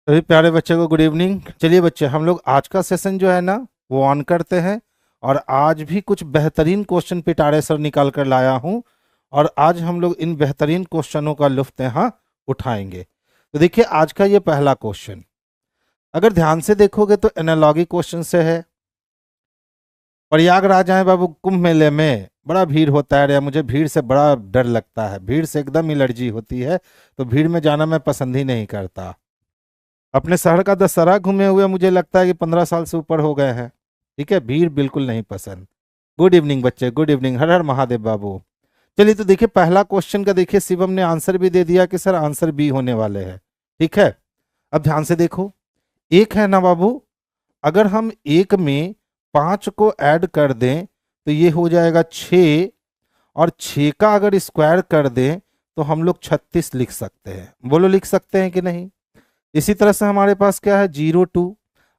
सभी प्यारे बच्चे को गुड इवनिंग। चलिए बच्चे, हम लोग आज का सेशन जो है ना वो ऑन करते हैं। और आज भी कुछ बेहतरीन क्वेश्चन पिटारे सर निकाल कर लाया हूं। और आज हम लोग इन बेहतरीन क्वेश्चनों का लुत्फ यहाँ उठाएंगे। तो देखिए, आज का ये पहला क्वेश्चन अगर ध्यान से देखोगे तो एनालॉगी क्वेश्चन से है। प्रयागराज आए बाबू, कुंभ मेले में बड़ा भीड़ होता है। रे मुझे भीड़ से बड़ा डर लगता है, भीड़ से एकदम एलर्जी होती है। तो भीड़ में जाना मैं पसंद ही नहीं करता। अपने शहर का दशहरा घूमे हुए मुझे लगता है कि 15 साल से ऊपर हो गए हैं। ठीक है, भीड़ बिल्कुल नहीं पसंद। गुड इवनिंग बच्चे, गुड इवनिंग। हर हर महादेव बाबू। चलिए, तो देखिए पहला क्वेश्चन का देखिए शिवम ने आंसर भी दे दिया कि सर आंसर बी होने वाले हैं। ठीक है, अब ध्यान से देखो। एक है ना बाबू, अगर हम एक में 5 को ऐड कर दें तो ये हो जाएगा 6। और 6 का अगर स्क्वायर कर दें तो हम लोग 36 लिख सकते हैं। बोलो, लिख सकते हैं कि नहीं? इसी तरह से हमारे पास क्या है, 0 2।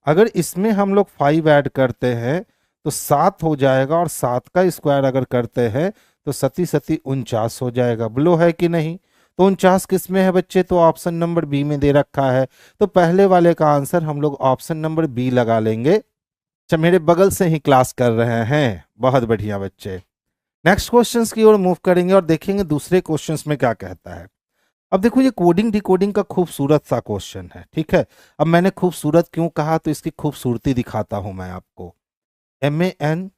अगर इसमें हम लोग 5 ऐड करते हैं तो 7 हो जाएगा। और 7 का स्क्वायर अगर करते हैं तो सती सती 49 हो जाएगा। बोलो, है कि नहीं? तो 49 किस में है बच्चे? तो ऑप्शन नंबर बी में दे रखा है। तो पहले वाले का आंसर हम लोग ऑप्शन नंबर बी लगा लेंगे। अच्छा, मेरे बगल से ही क्लास कर रहे हैं, बहुत बढ़िया बच्चे। नेक्स्ट क्वेश्चंस की ओर मूव करेंगे और देखेंगे दूसरे क्वेश्चंस में क्या कहता है। अब देखो, ये कोडिंग डिकोडिंग का खूबसूरत सा क्वेश्चन है। ठीक है, अब मैंने खूबसूरत क्यों कहा तो इसकी खूबसूरती दिखाता हूं मैं आपको। MANGO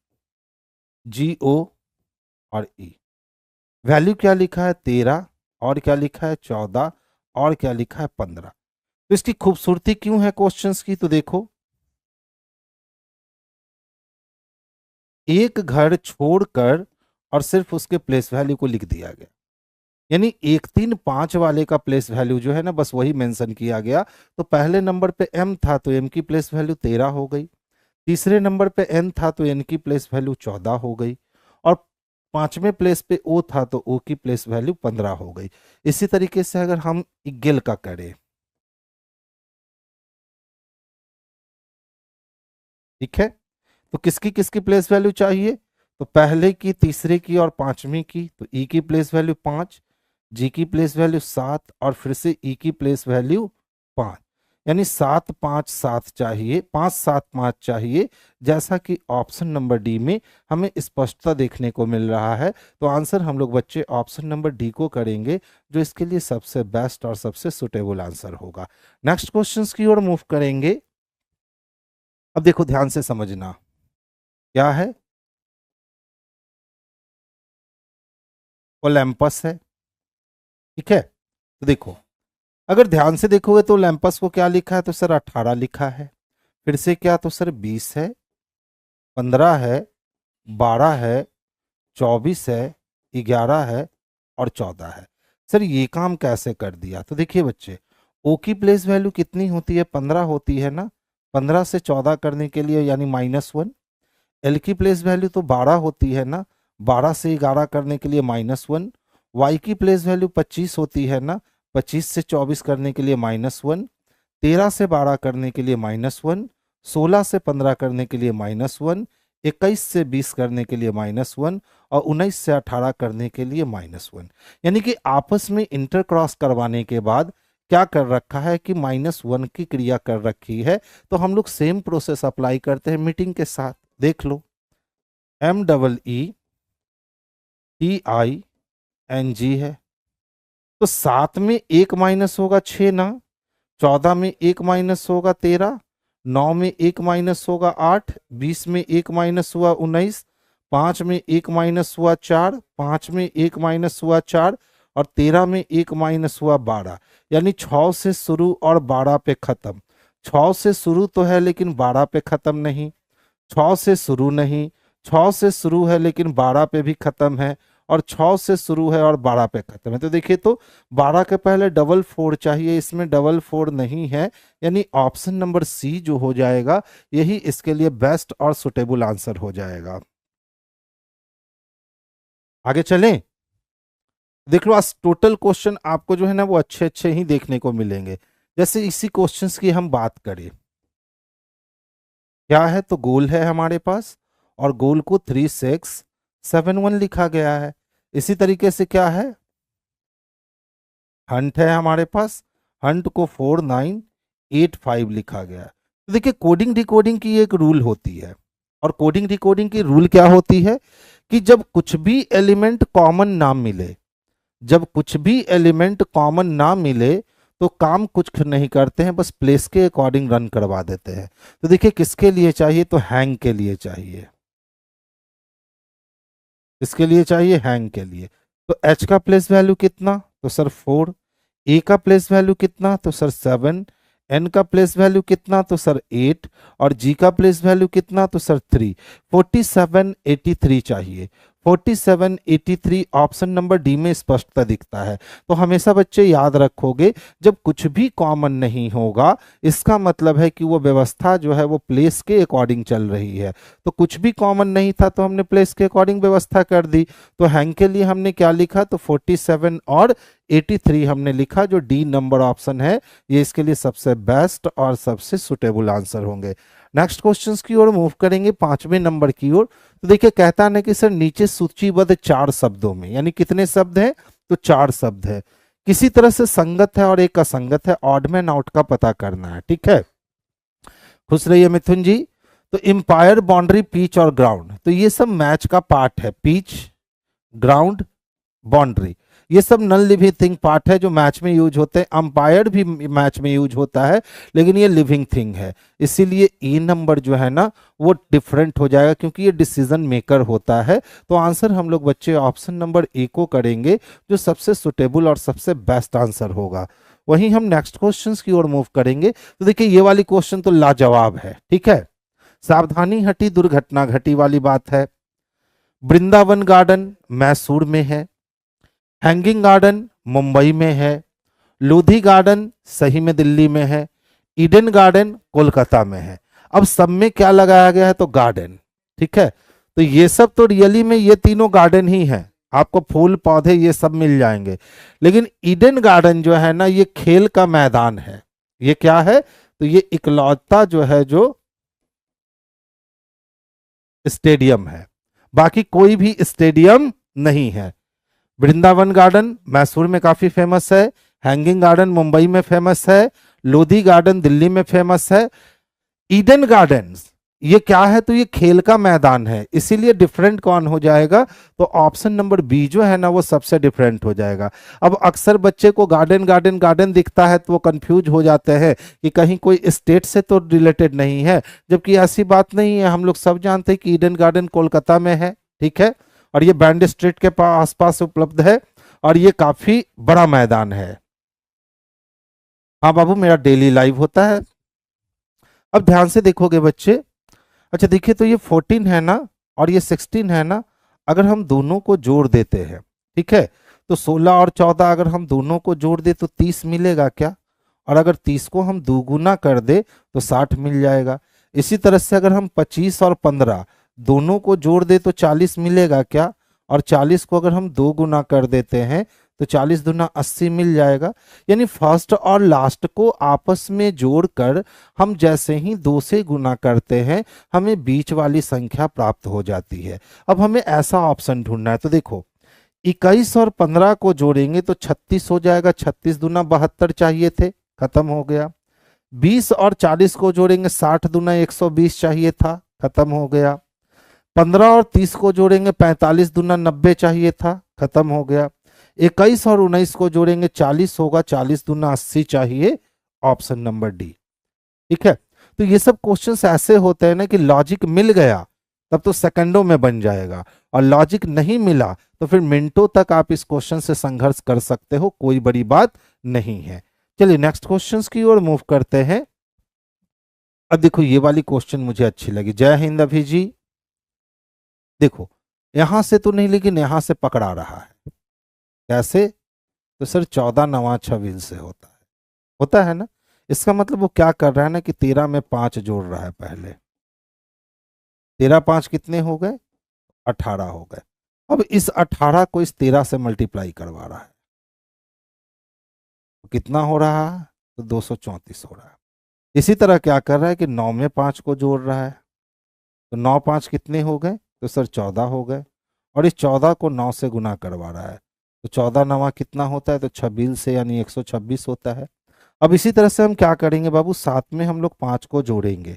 और E। वैल्यू क्या लिखा है? 13। और क्या लिखा है? 14। और क्या लिखा है? 15। तो इसकी खूबसूरती क्यों है क्वेश्चंस की? तो देखो, एक घर छोड़कर और सिर्फ उसके प्लेस वैल्यू को लिख दिया गया। यानी 1 3 5 वाले का प्लेस वैल्यू जो है ना, बस वही मेंशन किया गया। तो पहले नंबर पे M था तो M की प्लेस वैल्यू 13 हो गई। तीसरे नंबर पे N था तो N की प्लेस वैल्यू 14 हो गई। और पांचवें प्लेस पे O था तो O की प्लेस वैल्यू 15 हो गई। इसी तरीके से अगर हम इगेल का करें, ठीक है, तो किसकी किसकी प्लेस वैल्यू चाहिए? तो पहले की, तीसरे की और पांचवी की। तो ई की प्लेस वैल्यू 5, जी की प्लेस वैल्यू 7 और फिर से ई की प्लेस वैल्यू 5। यानी 7 5 7 चाहिए, 5 7 5 चाहिए। जैसा कि ऑप्शन नंबर डी में हमें स्पष्टता देखने को मिल रहा है। तो आंसर हम लोग बच्चे ऑप्शन नंबर डी को करेंगे, जो इसके लिए सबसे बेस्ट और सबसे सुटेबल आंसर होगा। नेक्स्ट क्वेश्चंस की ओर मूव करेंगे। अब देखो, ध्यान से समझना क्या है। ओलंपस है। ठीक है, तो देखो, अगर ध्यान से देखोगे तो ओलंपस को क्या लिखा है? तो सर 18 लिखा है। फिर से क्या? तो सर 20 है, 15 है, 12 है, 24 है, 11 है और 14 है। सर ये काम कैसे कर दिया? तो देखिए बच्चे, ओ की प्लेस वैल्यू कितनी होती है? 15 होती है ना। 15 से 14 करने के लिए यानी -1। एल की प्लेस वैल्यू तो 12 होती है ना। 12 से 11 करने के लिए -1। वाई की प्लेस वैल्यू 25 होती है ना। 25 से 24 करने के लिए -1। 13 से 12 करने के लिए -1। 16 से 15 करने के लिए -1। 21 से 20 करने के लिए -1। और 19 से 18 करने के लिए -1। यानी कि आपस में इंटर क्रॉस करवाने के बाद क्या कर रखा है कि -1 की क्रिया कर रखी है। तो हम लोग सेम प्रोसेस अप्लाई करते हैं मीटिंग के साथ। देख लो, MEETING है। तो 7 में 1 माइनस होगा 6 ना। 14 में 1 माइनस होगा 13। 9 में 1 माइनस होगा 8। 20 में 1 माइनस हुआ 19। 5 में 1 माइनस हुआ 4। 5 में 1 माइनस हुआ 4। और 13 में 1 माइनस हुआ 12। यानी 6 से शुरू और 12 पे खत्म। 6 से शुरू तो है लेकिन 12 पे खत्म नहीं। 6 से शुरू नहीं, 6 से शुरू है लेकिन 12 पे भी खत्म है। और 6 से शुरू है और 12 पे खत्म है। तो देखिए, तो 12 के पहले डबल 4 चाहिए, इसमें डबल 4 नहीं है। यानी ऑप्शन नंबर सी जो हो जाएगा, यही इसके लिए बेस्ट और सुटेबल आंसर हो जाएगा। आगे चलें। देख लो, आज टोटल क्वेश्चन आपको जो है ना वो अच्छे अच्छे ही देखने को मिलेंगे। जैसे इसी क्वेश्चंस की हम बात करें, क्या है? तो गोल है हमारे पास और गोल को 3671 लिखा गया है। इसी तरीके से क्या है? हंट है हमारे पास। हंट को 85 लिखा गया है। तो देखिए कोडिंग डिकोडिंग की एक रूल होती है, और कोडिंग डिकोडिंग की रूल क्या होती है कि जब कुछ भी एलिमेंट कॉमन ना मिले, जब कुछ भी एलिमेंट कॉमन ना मिले तो काम कुछ नहीं करते हैं, बस प्लेस के अकॉर्डिंग रन करवा देते हैं। तो देखिए किसके लिए चाहिए, तो हैंग के लिए चाहिए। इसके लिए चाहिए हैंग के लिए। तो एच का प्लेस वैल्यू कितना, तो सर 4। ए का प्लेस वैल्यू कितना, तो सर 7। एन का प्लेस वैल्यू कितना, तो सर 8। और जी का प्लेस वैल्यू कितना, तो सर 3। 4783 चाहिए। 4783 ऑप्शन नंबर डी में स्पष्टता दिखता है। तो हमेशा बच्चे याद रखोगे, जब कुछ भी कॉमन नहीं होगा इसका मतलब है कि वो व्यवस्था जो है वो प्लेस के अकॉर्डिंग चल रही है। तो कुछ भी कॉमन नहीं था तो हमने प्लेस के अकॉर्डिंग व्यवस्था कर दी। तो हैंग के लिए हमने क्या लिखा, तो 47 और 83 हमने लिखा, जो डी नंबर ऑप्शन है ये इसके लिए सबसे बेस्ट और सबसे सुटेबल आंसर होंगे। नेक्स्ट क्वेश्चंस की ओर मूव करेंगे, 5वें नंबर की ओर। तो देखिए कहता है कि सर नीचे सूचीबद्ध 4 शब्दों में, यानी कितने शब्द हैं, तो 4 शब्द है, किसी तरह से संगत है और एक असंगत है, ऑड मैन आउट का पता करना है। ठीक है, खुश रहिए मिथुन जी। तो एम्पायर, बाउंड्री, पिच और ग्राउंड, तो ये सब मैच का पार्ट है। पिच, ग्राउंड, बाउंड्री, ये सब नॉन लिविंग थिंग पार्ट है जो मैच में यूज होते हैं। अंपायर भी मैच में यूज होता है, लेकिन ये लिविंग थिंग है, इसीलिए ए नंबर जो है ना वो डिफरेंट हो जाएगा, क्योंकि ये डिसीजन मेकर होता है। तो आंसर हम लोग बच्चे ऑप्शन नंबर ए को करेंगे, जो सबसे सुटेबल और सबसे बेस्ट आंसर होगा। वहीं हम नेक्स्ट क्वेश्चंस की ओर मूव करेंगे। तो देखिए ये वाली क्वेश्चन तो लाजवाब है। ठीक है, सावधानी हटी दुर्घटना घटी वाली बात है। वृंदावन गार्डन मैसूर में है, हैंगिंग गार्डन मुंबई में है, लोधी गार्डन सही में दिल्ली में है, ईडन गार्डन कोलकाता में है। अब सब में क्या लगाया गया है, तो गार्डन। ठीक है, तो ये सब तो रियली में ये तीनों गार्डन ही हैं, आपको फूल पौधे ये सब मिल जाएंगे। लेकिन ईडन गार्डन जो है ना ये खेल का मैदान है। ये क्या है, तो ये इकलौता जो है जो स्टेडियम है, बाकी कोई भी स्टेडियम नहीं है। वृंदावन गार्डन मैसूर में काफी फेमस है, हैंगिंग गार्डन मुंबई में फेमस है, लोधी गार्डन दिल्ली में फेमस है। ईडन गार्डन्स ये क्या है, तो ये खेल का मैदान है, इसीलिए डिफरेंट कौन हो जाएगा, तो ऑप्शन नंबर बी जो है ना वो सबसे डिफरेंट हो जाएगा। अब अक्सर बच्चे को गार्डन गार्डन गार्डन दिखता है तो वो कंफ्यूज हो जाते हैं कि कहीं कोई स्टेट से तो रिलेटेड नहीं है, जबकि ऐसी बात नहीं है। हम लोग सब जानते हैं कि ईडन गार्डन कोलकाता में है। ठीक है, और ये बैंड स्ट्रीट के आसपास उपलब्ध है, और ये काफी बड़ा मैदान है। हाँ बाबू, मेरा डेली लाइव होता है। अब ध्यान से देखोगे बच्चे, अच्छा देखिए तो ये 14 है ना और ये 16 है ना, अगर हम दोनों को जोड़ देते हैं, ठीक है, तो 16 और 14 अगर हम दोनों को जोड़ दे तो 30 मिलेगा क्या, और अगर 30 को हम दोगुना कर दे तो 60 मिल जाएगा। इसी तरह से अगर हम 25 और 15 दोनों को जोड़ दे तो 40 मिलेगा क्या, और 40 को अगर हम 2 गुना कर देते हैं तो 40 दूना 80 मिल जाएगा। यानी फर्स्ट और लास्ट को आपस में जोड़कर हम जैसे ही 2 से गुना करते हैं हमें बीच वाली संख्या प्राप्त हो जाती है। अब हमें ऐसा ऑप्शन ढूंढना है, तो देखो 21 और 15 को जोड़ेंगे तो 36 हो जाएगा, 36 दूना 72 चाहिए थे, खत्म हो गया। 20 और 40 को जोड़ेंगे 60 दूना 120 चाहिए था, खत्म हो गया। 15 और 30 को जोड़ेंगे 45 दूना 90 चाहिए था, खत्म हो गया। 21 और 19 को जोड़ेंगे 40 होगा, 40 दूना 80 चाहिए, ऑप्शन नंबर डी। ठीक है, तो ये सब क्वेश्चंस ऐसे होते हैं ना कि लॉजिक मिल गया तब तो सेकंडों में बन जाएगा, और लॉजिक नहीं मिला तो फिर मिनटों तक आप इस क्वेश्चन से संघर्ष कर सकते हो, कोई बड़ी बात नहीं है। चलिए नेक्स्ट क्वेश्चंस की ओर मूव करते हैं। अब देखो ये वाली क्वेश्चन मुझे अच्छी लगी। जय हिंद अभी जी। देखो यहां से तो नहीं, लेकिन यहां से पकड़ा रहा है। कैसे, तो सर 14 नवा 26 से होता है ना। इसका मतलब वो क्या कर रहा है ना कि 13 में 5 जोड़ रहा है। पहले 13 5 कितने हो गए, 18 हो गए। अब इस 18 को इस 13 से मल्टीप्लाई करवा रहा है, तो कितना हो रहा है, तो 234 हो रहा है। इसी तरह क्या कर रहा है कि 9 में 5 को जोड़ रहा है, तो 9 5 कितने हो गए, तो सर 14 हो गए। और इस 14 को 9 से गुना करवा रहा है, तो 14 नवा कितना होता है, तो 26 से यानी 126 होता है। अब इसी तरह से हम क्या करेंगे बाबू, 7 में हम लोग 5 को जोड़ेंगे,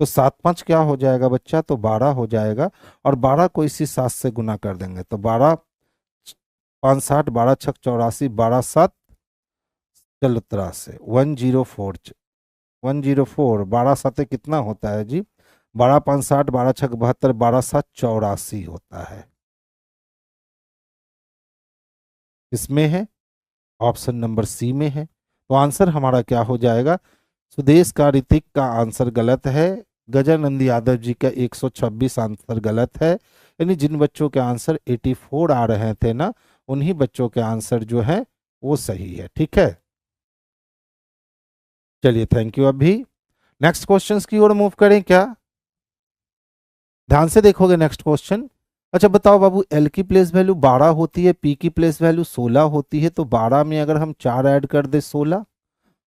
तो 7 5 क्या हो जाएगा बच्चा, तो 12 हो जाएगा। और 12 को इसी 7 से गुना कर देंगे, तो 12 5 60, 12 छक 84, 12 7 चलो 83, 104, 104, 12 7 कितना होता है जी, 12 5 60, 12 छक 72, 12 7 84 होता है। इसमें है, ऑप्शन नंबर सी में है। तो आंसर हमारा क्या हो जाएगा, सुदेश का ऋतिक का आंसर गलत है, गजानंद यादव जी का 126 आंसर गलत है। यानी जिन बच्चों के आंसर 84 आ रहे थे ना, उन्हीं बच्चों के आंसर जो है वो सही है। ठीक है, चलिए थैंक यू। अभी नेक्स्ट क्वेश्चंस की ओर मूव करें क्या, ध्यान से देखोगे नेक्स्ट क्वेश्चन। अच्छा बताओ बाबू, एल की प्लेस वैल्यू 12 होती है, पी की प्लेस वैल्यू 16 होती है, तो 12 में अगर हम 4 ऐड कर दे 16,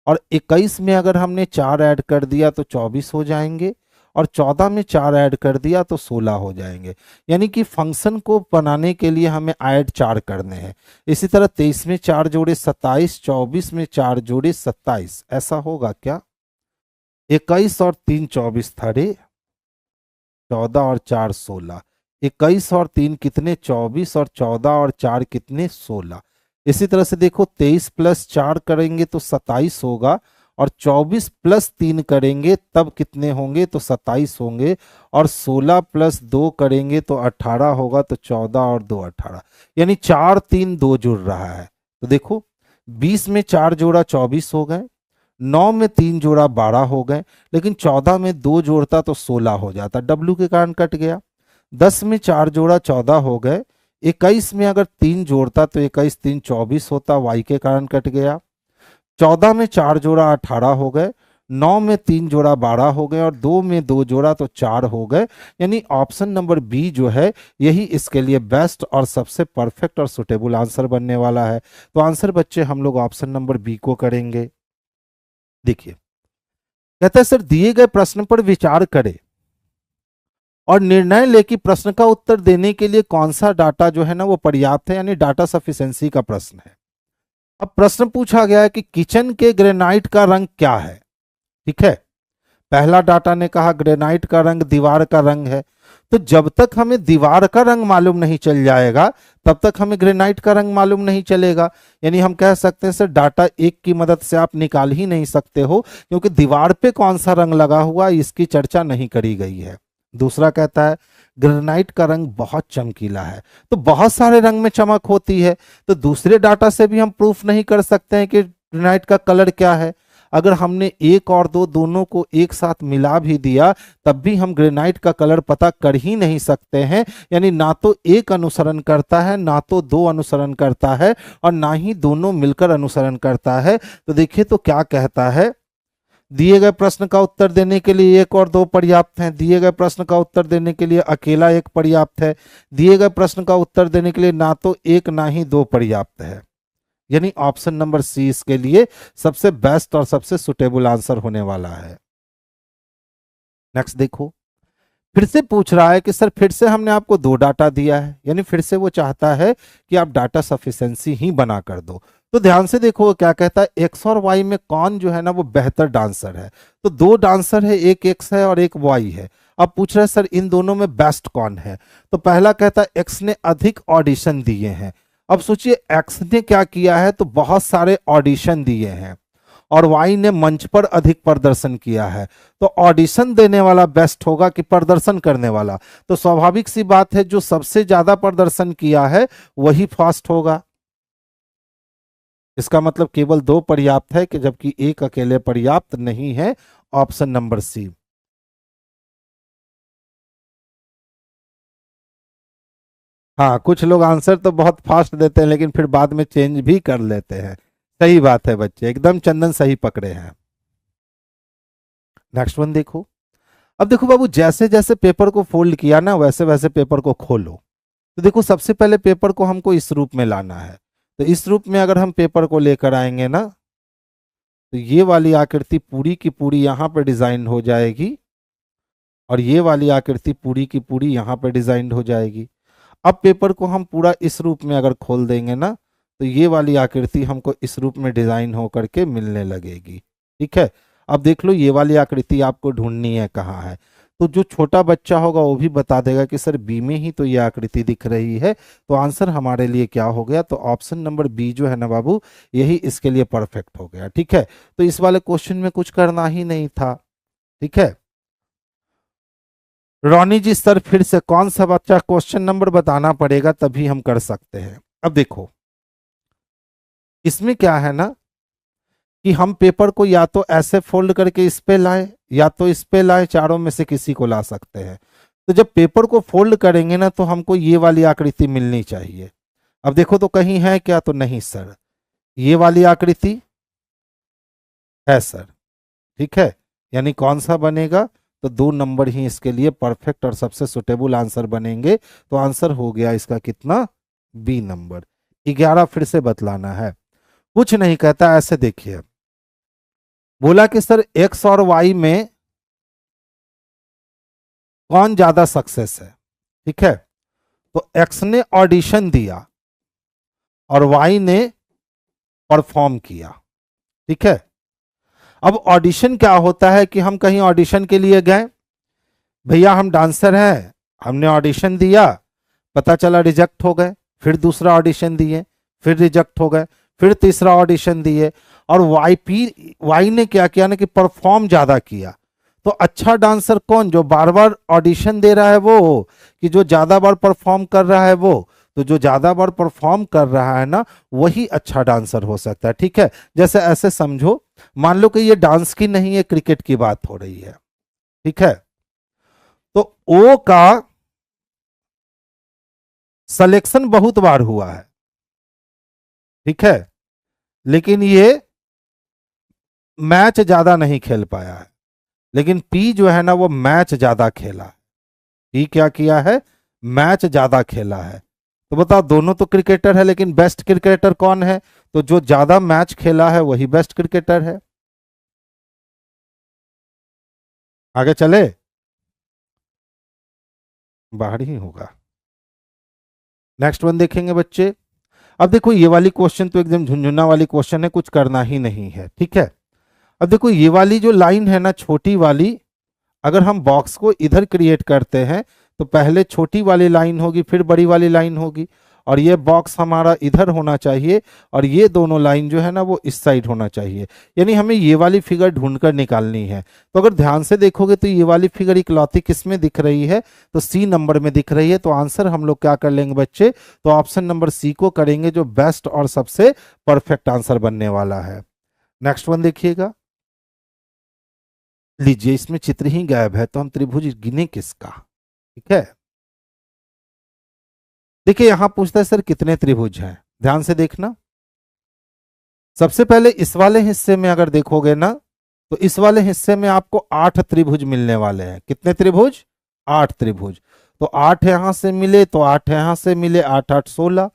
और 21 में अगर हमने 4 ऐड कर दिया तो 24 हो जाएंगे, और 14 में 4 ऐड कर दिया तो 16 हो जाएंगे। यानी कि फंक्शन को बनाने के लिए हमें ऐड 4 करने हैं। इसी तरह 23 में 4 जोड़े 27, 24 में 4 जोड़े 27, ऐसा होगा क्या, 21 और 3 24 थर्ड, 14 और 4 16, 21 और 3 कितने 24, और 14 और 4 कितने 16। इसी तरह से देखो 23 प्लस 4 करेंगे तो 27 होगा, और 24 प्लस 3 करेंगे तब कितने होंगे, तो 27 होंगे, और 16 प्लस 2 करेंगे तो 18 होगा, तो 14 और 2 18, यानी 4 3 2 जुड़ रहा है। तो देखो 20 में 4 जोड़ा 24 हो गए, 9 में 3 जोड़ा 12 हो गए, लेकिन 14 में 2 जोड़ता तो 16 हो जाता, डब्ल्यू के कारण कट गया। 10 में 4 जोड़ा 14 हो गए, 21 में अगर 3 जोड़ता तो 21 3 24 होता, वाई के कारण कट गया। 14 में 4 जोड़ा 18 हो गए, 9 में 3 जोड़ा 12 हो गए, और 2 में 2 जोड़ा तो 4 हो गए। यानी ऑप्शन नंबर बी जो है यही इसके लिए बेस्ट और सबसे परफेक्ट और सुटेबल आंसर बनने वाला है। तो आंसर बच्चे हम लोग ऑप्शन नंबर बी को करेंगे। देखिए कहते हैं सर, दिए गए प्रश्न पर विचार करें और निर्णय ले कि प्रश्न का उत्तर देने के लिए कौन सा डाटा जो है ना वो पर्याप्त है, यानी डाटा सफिशिएंसी का प्रश्न है। अब प्रश्न पूछा गया है कि किचन के ग्रेनाइट का रंग क्या है। ठीक है, पहला डाटा ने कहा ग्रेनाइट का रंग दीवार का रंग है, तो जब तक हमें दीवार का रंग मालूम नहीं चल जाएगा तब तक हमें ग्रेनाइट का रंग मालूम नहीं चलेगा। यानी हम कह सकते हैं सर, डाटा एक की मदद से आप निकाल ही नहीं सकते हो, क्योंकि दीवार पे कौन सा रंग लगा हुआ इसकी चर्चा नहीं करी गई है। दूसरा कहता है ग्रेनाइट का रंग बहुत चमकीला है, तो बहुत सारे रंग में चमक होती है, तो दूसरे डाटा से भी हम प्रूफ नहीं कर सकते हैं कि ग्रेनाइट का कलर क्या है। अगर हमने एक और दो दोनों को एक साथ मिला भी दिया तब भी हम ग्रेनाइट का कलर पता कर ही नहीं सकते हैं। यानी ना तो एक अनुसरण करता है, ना तो दो अनुसरण करता है, और ना ही दोनों मिलकर अनुसरण करता है। तो देखिए तो क्या कहता है, दिए गए प्रश्न का उत्तर देने के लिए एक और दो पर्याप्त हैं, दिए गए प्रश्न का उत्तर देने के लिए अकेला एक पर्याप्त है, दिए गए प्रश्न का उत्तर देने के लिए ना तो एक ना ही दो पर्याप्त है। यानी ऑप्शन नंबर सी इसके लिए सबसे बेस्ट और सबसे सुटेबल आंसर होने वाला है। नेक्स्ट देखो, फिर से पूछ रहा है कि सर फिर से हमने आपको दो डाटा दिया है, यानी फिर से वो चाहता है कि आप डाटा सफिशिएंसी ही बना कर दो। तो ध्यान से देखो क्या कहता है, एक्स और वाई में कौन जो है ना वो बेहतर डांसर है। तो दो डांसर है, एक एक्स है और एक वाई है। अब पूछ रहे हैं सर इन दोनों में बेस्ट कौन है। तो पहला कहता है एक्स ने अधिक ऑडिशन दिए हैं। अब सोचिए एक्स ने क्या किया है, तो बहुत सारे ऑडिशन दिए हैं, और वाई ने मंच पर अधिक प्रदर्शन किया है। तो ऑडिशन देने वाला बेस्ट होगा कि प्रदर्शन करने वाला। तो स्वाभाविक सी बात है, जो सबसे ज्यादा प्रदर्शन किया है वही फास्ट होगा। इसका मतलब केवल दो पर्याप्त है कि जबकि एक अकेले पर्याप्त नहीं है। Option number C. हाँ, कुछ लोग आंसर तो बहुत फास्ट देते हैं लेकिन फिर बाद में चेंज भी कर लेते हैं। सही बात है बच्चे, एकदम चंदन सही पकड़े हैं। नेक्स्ट वन देखो। अब देखो बाबू, जैसे जैसे पेपर को फोल्ड किया ना वैसे वैसे पेपर को खोलो। तो देखो सबसे पहले पेपर को हमको इस रूप में लाना है। तो इस रूप में अगर हम पेपर को लेकर आएंगे ना, तो ये वाली आकृति पूरी की पूरी यहाँ पे डिजाइन हो जाएगी, और ये वाली आकृति पूरी की पूरी यहाँ पे डिजाइन हो जाएगी। अब पेपर को हम पूरा इस रूप में अगर खोल देंगे ना, तो ये वाली आकृति हमको इस रूप में डिजाइन हो करके मिलने लगेगी। ठीक है, अब देख लो ये वाली आकृति आपको ढूंढनी है कहाँ है। तो जो छोटा बच्चा होगा वो भी बता देगा कि सर बी में ही तो ये आकृति दिख रही है। तो आंसर हमारे लिए क्या हो गया, तो ऑप्शन नंबर बी जो है ना बाबू, यही इसके लिए परफेक्ट हो गया। ठीक है, तो इस वाले क्वेश्चन में कुछ करना ही नहीं था। ठीक है रोनी जी, सर फिर से कौन सा बच्चा क्वेश्चन नंबर बताना पड़ेगा तभी हम कर सकते हैं। अब देखो इसमें क्या है ना कि हम पेपर को या तो ऐसे फोल्ड करके इस पे लाए या तो इस पे लाए, चारों में से किसी को ला सकते हैं। तो जब पेपर को फोल्ड करेंगे ना तो हमको ये वाली आकृति मिलनी चाहिए। अब देखो तो कहीं है क्या, तो नहीं सर, ये वाली आकृति है सर। ठीक है, यानी कौन सा बनेगा, तो 2 नंबर ही इसके लिए परफेक्ट और सबसे सुटेबल आंसर बनेंगे। तो आंसर हो गया इसका कितना, बी नंबर। 11 फिर से बतलाना है, कुछ नहीं कहता। ऐसे देखिए, बोला कि सर एक्स और वाई में कौन ज्यादा सक्सेस है। ठीक है, तो एक्स ने ऑडिशन दिया और वाई ने परफॉर्म किया। ठीक है, अब ऑडिशन क्या होता है कि हम कहीं ऑडिशन के लिए गए, भैया हम डांसर हैं, हमने ऑडिशन दिया, पता चला रिजेक्ट हो गए, फिर दूसरा ऑडिशन दिए, फिर रिजेक्ट हो गए, फिर तीसरा ऑडिशन दिए, और वाई ने क्या किया ना कि परफॉर्म ज्यादा किया। तो अच्छा डांसर कौन, जो बार बार ऑडिशन दे रहा है वो, कि जो ज्यादा बार परफॉर्म कर रहा है वो। तो जो ज्यादा बार परफॉर्म कर रहा है ना वही अच्छा डांसर हो सकता है। ठीक है, जैसे ऐसे समझो, मान लो कि ये डांस की नहीं है, क्रिकेट की बात हो रही है। ठीक है, तो ओ का सिलेक्शन बहुत बार हुआ है। ठीक है, लेकिन ये मैच ज्यादा नहीं खेल पाया है। लेकिन पी जो है ना वो मैच ज्यादा खेला है। पी क्या किया है, मैच ज्यादा खेला है। तो बताओ, दोनों तो क्रिकेटर है, लेकिन बेस्ट क्रिकेटर कौन है, तो जो ज्यादा मैच खेला है वही बेस्ट क्रिकेटर है। आगे चले, बाहर ही होगा। नेक्स्ट वन देखेंगे बच्चे। अब देखो ये वाली क्वेश्चन तो एकदम झुंझुना वाली क्वेश्चन है, कुछ करना ही नहीं है। ठीक है, अब देखो ये वाली जो लाइन है ना छोटी वाली, अगर हम बॉक्स को इधर क्रिएट करते हैं तो पहले छोटी वाली लाइन होगी, फिर बड़ी वाली लाइन होगी, और ये बॉक्स हमारा इधर होना चाहिए, और ये दोनों लाइन जो है ना वो इस साइड होना चाहिए। यानी हमें ये वाली फिगर ढूंढकर निकालनी है। तो अगर ध्यान से देखोगे तो ये वाली फिगर इकलौती किस में दिख रही है, तो सी नंबर में दिख रही है। तो आंसर हम लोग क्या कर लेंगे बच्चे, तो ऑप्शन नंबर सी को करेंगे, जो बेस्ट और सबसे परफेक्ट आंसर बनने वाला है। नेक्स्ट वन देखिएगा, लीजिए इसमें चित्र ही गायब है, तो हम त्रिभुज गिने किसका। ठीक है, देखिए यहां पूछता है सर कितने त्रिभुज हैं, ध्यान से देखना। सबसे पहले इस वाले हिस्से में अगर देखोगे ना तो इस वाले हिस्से में आपको 8 त्रिभुज मिलने वाले हैं। कितने त्रिभुज, 8 त्रिभुज। तो 8 यहां से मिले, तो 8 यहां से मिले, 8 8 16,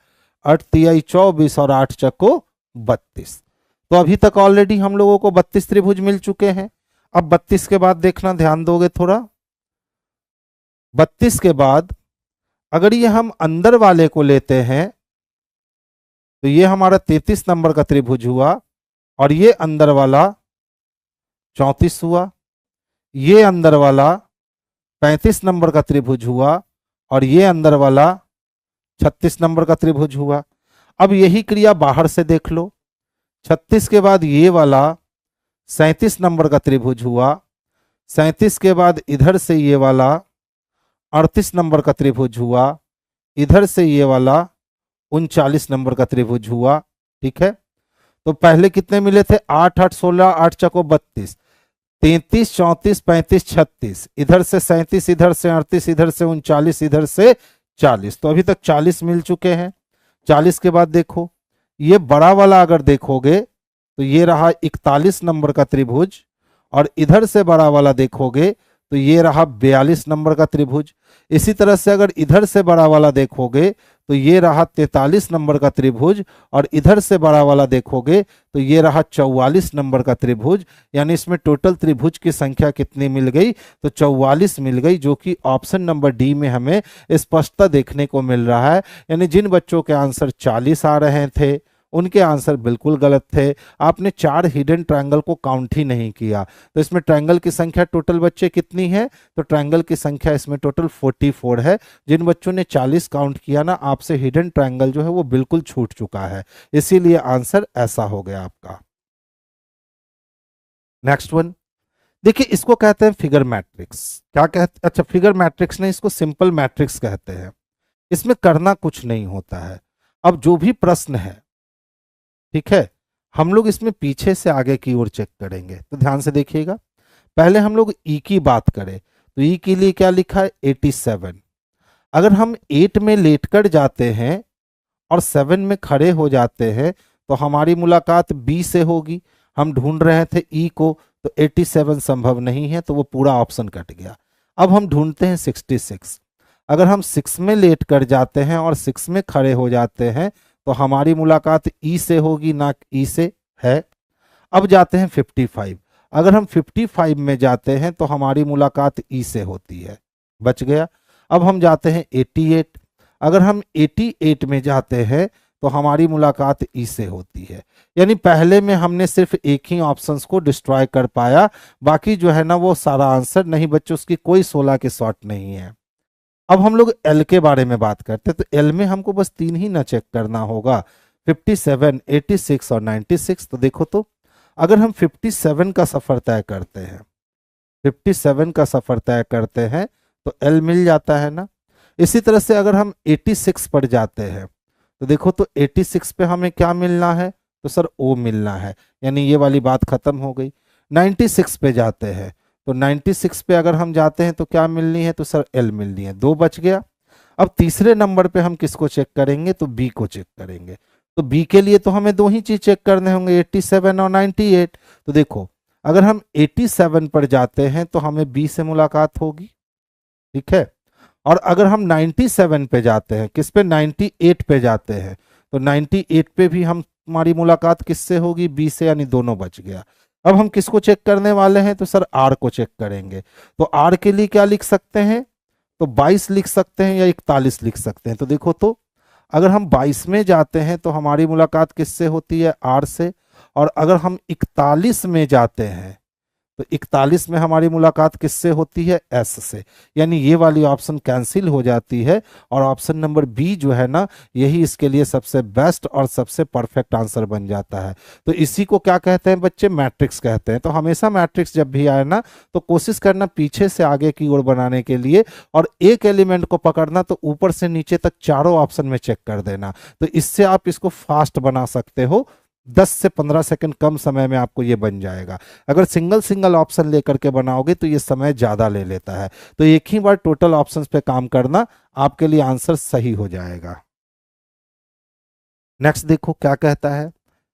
8 तियाई 24 और 8 चक्को 32। तो अभी तक ऑलरेडी हम लोगों को 32 त्रिभुज मिल चुके हैं। अब 32 के बाद देखना, ध्यान दोगे थोड़ा, 32 के बाद अगर ये हम अंदर वाले को लेते हैं तो ये हमारा 33 नंबर का त्रिभुज हुआ, और ये अंदर वाला 34 हुआ, ये अंदर वाला 35 नंबर का त्रिभुज हुआ, और ये अंदर वाला 36 नंबर का त्रिभुज हुआ। अब यही क्रिया बाहर से देख लो, 36 के बाद ये वाला 37 नंबर का त्रिभुज हुआ, 37 के बाद इधर से ये वाला 38 नंबर का त्रिभुज हुआ, इधर से ये वाला 39 नंबर का त्रिभुज हुआ। ठीक है, तो पहले कितने मिले थे, 8 8 16, 8 चको 32, 33 34 35 36, इधर से 37, इधर से 38, इधर से 39, इधर से 40। तो अभी तक 40 मिल चुके हैं। 40 के बाद देखो ये बड़ा वाला अगर देखोगे तो ये रहा 41 नंबर का त्रिभुज, और इधर से बड़ा वाला देखोगे तो ये रहा 42 नंबर का त्रिभुज। इसी तरह से अगर इधर से बड़ा वाला देखोगे तो ये रहा 43 नंबर का त्रिभुज, और इधर से बड़ा वाला देखोगे तो ये रहा 44 नंबर का त्रिभुज। यानी इसमें टोटल त्रिभुज की संख्या कितनी मिल गई, तो 44 मिल गई, जो कि ऑप्शन नंबर डी में हमें स्पष्टता देखने को मिल रहा है। यानी जिन बच्चों के आंसर 40 आ रहे थे उनके आंसर बिल्कुल गलत थे। आपने 4 हिडन ट्रायंगल को काउंट ही नहीं किया। तो इसमें ट्रायंगल की संख्या टोटल बच्चे कितनी है? तो ट्रायंगल की संख्या इसमें टोटल 44 है। जिन बच्चों ने 40 काउंट किया ना, आपसे हिडन ट्रायंगल जो है वो बिल्कुल छूट चुका है, इसीलिए आंसर ऐसा हो गया आपका। नेक्स्ट वन देखिए, इसको कहते हैं फिगर मैट्रिक्स। क्या कहते, अच्छा फिगर मैट्रिक्स नहीं, इसको सिंपल मैट्रिक्स कहते हैं। इसमें करना कुछ नहीं होता है। अब जो भी प्रश्न है, ठीक है, हम लोग इसमें पीछे से आगे की ओर चेक करेंगे, तो ध्यान से देखिएगा। पहले हम लोग ई की बात करें तो ई के लिए क्या लिखा है? 87। अगर हम 8 में लेटकर जाते हैं और 7 में खड़े हो जाते हैं तो हमारी मुलाकात बी से होगी। हम ढूंढ रहे थे ई को, तो 87 संभव नहीं है, तो वो पूरा ऑप्शन कट गया। अब हम ढूंढते हैं 66। अगर हम 6 में लेट कर जाते हैं और 6 में खड़े हो जाते हैं तो हमारी मुलाकात ई से होगी, ना ई से है। अब जाते हैं 55। अगर हम 55 में जाते हैं तो हमारी मुलाकात ई से होती है, बच गया। अब हम जाते हैं 88। अगर हम 88 में जाते हैं तो हमारी मुलाकात ई से होती है। यानी पहले में हमने सिर्फ एक ही ऑप्शंस को डिस्ट्रॉय कर पाया, बाकी जो है ना वो सारा आंसर नहीं बच्चों, उसकी कोई 16 के शॉर्ट नहीं है। अब हम लोग एल के बारे में बात करते हैं, तो एल में हमको बस 3 ही ना चेक करना होगा, 57, 86 और 96। तो देखो, तो अगर हम 57 का सफर तय करते हैं, 57 का सफर तय करते हैं तो एल मिल जाता है ना। इसी तरह से अगर हम 86 पर जाते हैं तो देखो, तो 86 पे हमें क्या मिलना है? तो सर ओ मिलना है, यानी ये वाली बात खत्म हो गई। 96 पे जाते हैं तो 96 पे अगर हम जाते हैं तो क्या मिलनी है? तो सर एल मिलनी है, 2 बच गया। अब तीसरे नंबर पे हम किसको चेक करेंगे? तो बी को चेक करेंगे। तो बी के लिए तो हमें 2 ही चीज चेक करने होंगे, 87 और 98। तो देखो, अगर हम 87 पर जाते हैं तो हमें बी से मुलाकात होगी, ठीक है। और अगर हम 97 पे जाते हैं, किस पे? 98 पे जाते हैं, तो 98 पे भी हमारी मुलाकात किससे होगी? बी से, यानी दोनों बच गया। अब हम किसको चेक करने वाले हैं? तो सर आर को चेक करेंगे। तो आर के लिए क्या लिख सकते हैं? तो 22 लिख सकते हैं या 41 लिख सकते हैं। तो देखो, तो अगर हम 22 में जाते हैं तो हमारी मुलाकात किससे होती है? आर से। और अगर हम 41 में जाते हैं तो 41 में हमारी मुलाकात किससे होती है? एस से। यानी ये वाली ऑप्शन कैंसिल हो जाती है और ऑप्शन नंबर बी जो है ना, यही इसके लिए सबसे बेस्ट और सबसे परफेक्ट आंसर बन जाता है। तो इसी को क्या कहते हैं बच्चे? मैट्रिक्स कहते हैं। तो हमेशा मैट्रिक्स जब भी आए ना, तो कोशिश करना पीछे से आगे की ओर बनाने के लिए, और एक एलिमेंट को पकड़ना तो ऊपर से नीचे तक चारों ऑप्शन में चेक कर देना। तो इससे आप इसको फास्ट बना सकते हो, 10 से 15 सेकंड कम समय में आपको ये बन जाएगा। अगर सिंगल सिंगल ऑप्शन लेकर के बनाओगे तो ये समय ज़्यादा ले लेता है। तो एक ही बार टोटल ऑप्शंस पे काम करना, आपके लिए आंसर सही हो जाएगा। नेक्स्ट देखो क्या कहता है।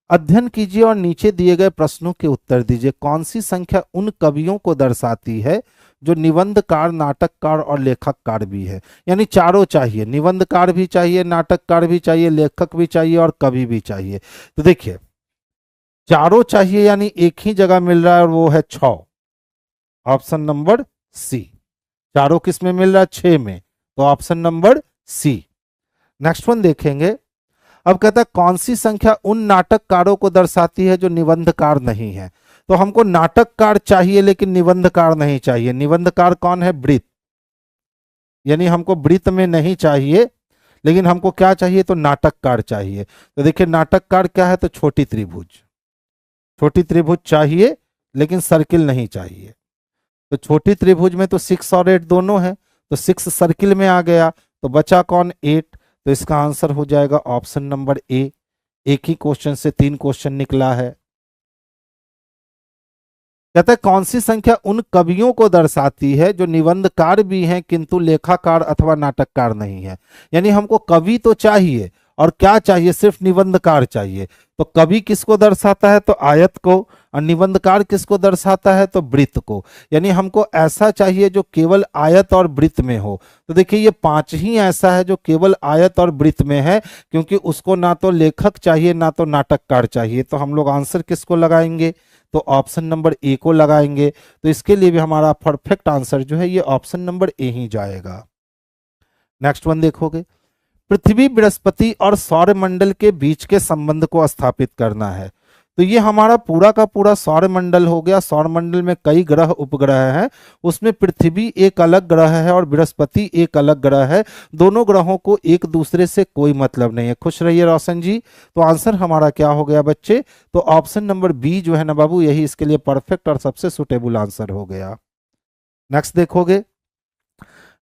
अध्ययन कीजिए और नीचे दिए गए प्रश्नों के उत्तर दीजिए। कौन सी संख्या उन कवियों को दर्शाती है जो निबंधकार, नाटककार और लेखककार भी है? यानी चारों चाहिए, निबंधकार भी चाहिए, नाटककार भी चाहिए, लेखक भी चाहिए और कवि भी चाहिए। तो देखिए, चारों चाहिए यानी एक ही जगह मिल रहा है और वो है 6, ऑप्शन नंबर सी। चारों किस में मिल रहा है? 6 में, तो option number C. Next one देखेंगे। अब कहता है कौन सी संख्या उन नाटककारों को दर्शाती है जो निबंधकार नहीं है? तो हमको नाटककार चाहिए लेकिन निबंधकार नहीं चाहिए। निबंधकार कौन है? वृत्त, यानी हमको वृत्त में नहीं चाहिए, लेकिन हमको क्या चाहिए? तो नाटककार चाहिए। तो देखिए, नाटककार क्या है? तो छोटी त्रिभुज, छोटी त्रिभुज चाहिए लेकिन सर्किल नहीं चाहिए। तो छोटी त्रिभुज में तो 6 और 8 दोनों है, तो 6 सर्किल में आ गया, तो बचा कौन? 8। तो इसका आंसर हो जाएगा ऑप्शन नंबर ए। एक ही क्वेश्चन से 3 क्वेश्चन निकला है। कहता है कौन सी संख्या उन कवियों को दर्शाती है जो निबंधकार भी हैं किंतु लेखाकार अथवा नाटककार नहीं है? यानी हमको कवि तो चाहिए और क्या चाहिए? सिर्फ निबंधकार चाहिए। तो कवि किसको दर्शाता है? तो आयत को। और निबंधकार किसको दर्शाता है? तो वृत्त को। यानी हमको ऐसा चाहिए जो केवल आयत और वृत्त में हो। तो देखिए, ये 5 ही ऐसा है जो केवल आयत और वृत्त में है, क्योंकि उसको ना तो लेखक चाहिए ना तो नाटककार चाहिए। तो हम लोग आंसर किसको लगाएंगे? तो ऑप्शन नंबर ए को लगाएंगे। तो इसके लिए भी हमारा परफेक्ट आंसर जो है ये ऑप्शन नंबर ए ही जाएगा। नेक्स्ट वन देखोगे। पृथ्वी, बृहस्पति और सौरमंडल के बीच के संबंध को स्थापित करना है। तो ये हमारा पूरा का पूरा सौरमंडल हो गया। सौरमंडल में कई ग्रह उपग्रह हैं, उसमें पृथ्वी एक अलग ग्रह है और बृहस्पति एक अलग ग्रह है। दोनों ग्रहों को एक दूसरे से कोई मतलब नहीं है। खुश रहिए रोशन जी। तो आंसर हमारा क्या हो गया बच्चे? तो ऑप्शन नंबर बी जो है ना बाबू, यही इसके लिए परफेक्ट और सबसे सुटेबल आंसर हो गया। नेक्स्ट देखोगे,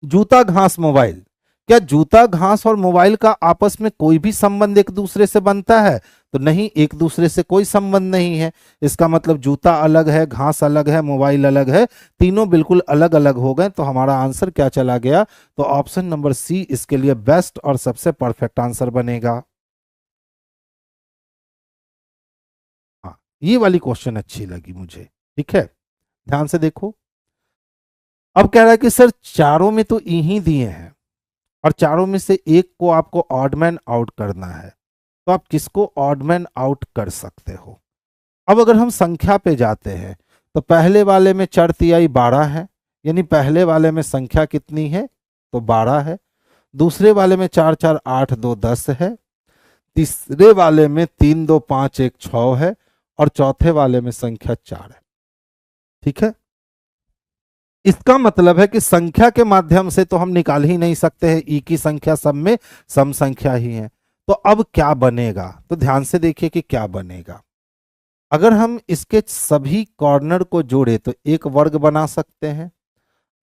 जूता घास मोबाइल। क्या जूता घास और मोबाइल का आपस में कोई भी संबंध एक दूसरे से बनता है? तो नहीं, एक दूसरे से कोई संबंध नहीं है। इसका मतलब जूता अलग है, घास अलग है, मोबाइल अलग है, तीनों बिल्कुल अलग अलग हो गए। तो हमारा आंसर क्या चला गया? तो ऑप्शन नंबर सी इसके लिए बेस्ट और सबसे परफेक्ट आंसर बनेगा। हाँ, ये वाली क्वेश्चन अच्छी लगी मुझे। ठीक है, ध्यान से देखो। अब कह रहा है कि सर चारों में तो ई ही दिए हैं और चारों में से एक को आपको ऑड मैन आउट करना है, तो आप किसको ऑड मैन आउट कर सकते हो? अब अगर हम संख्या पे जाते हैं तो पहले वाले में चर तिहाई 12 है, यानी पहले वाले में संख्या कितनी है? तो 12 है। दूसरे वाले में 4 4 8 2 10 है। तीसरे वाले में 3 2 5 1 6 है और चौथे वाले में संख्या 4 है। ठीक है, इसका मतलब है कि संख्या के माध्यम से तो हम निकाल ही नहीं सकते हैं, ई की संख्या सब में सम संख्या ही है। तो अब क्या बनेगा? तो ध्यान से देखिए कि क्या बनेगा। अगर हम इसके सभी कॉर्नर को जोड़े तो एक वर्ग बना सकते हैं।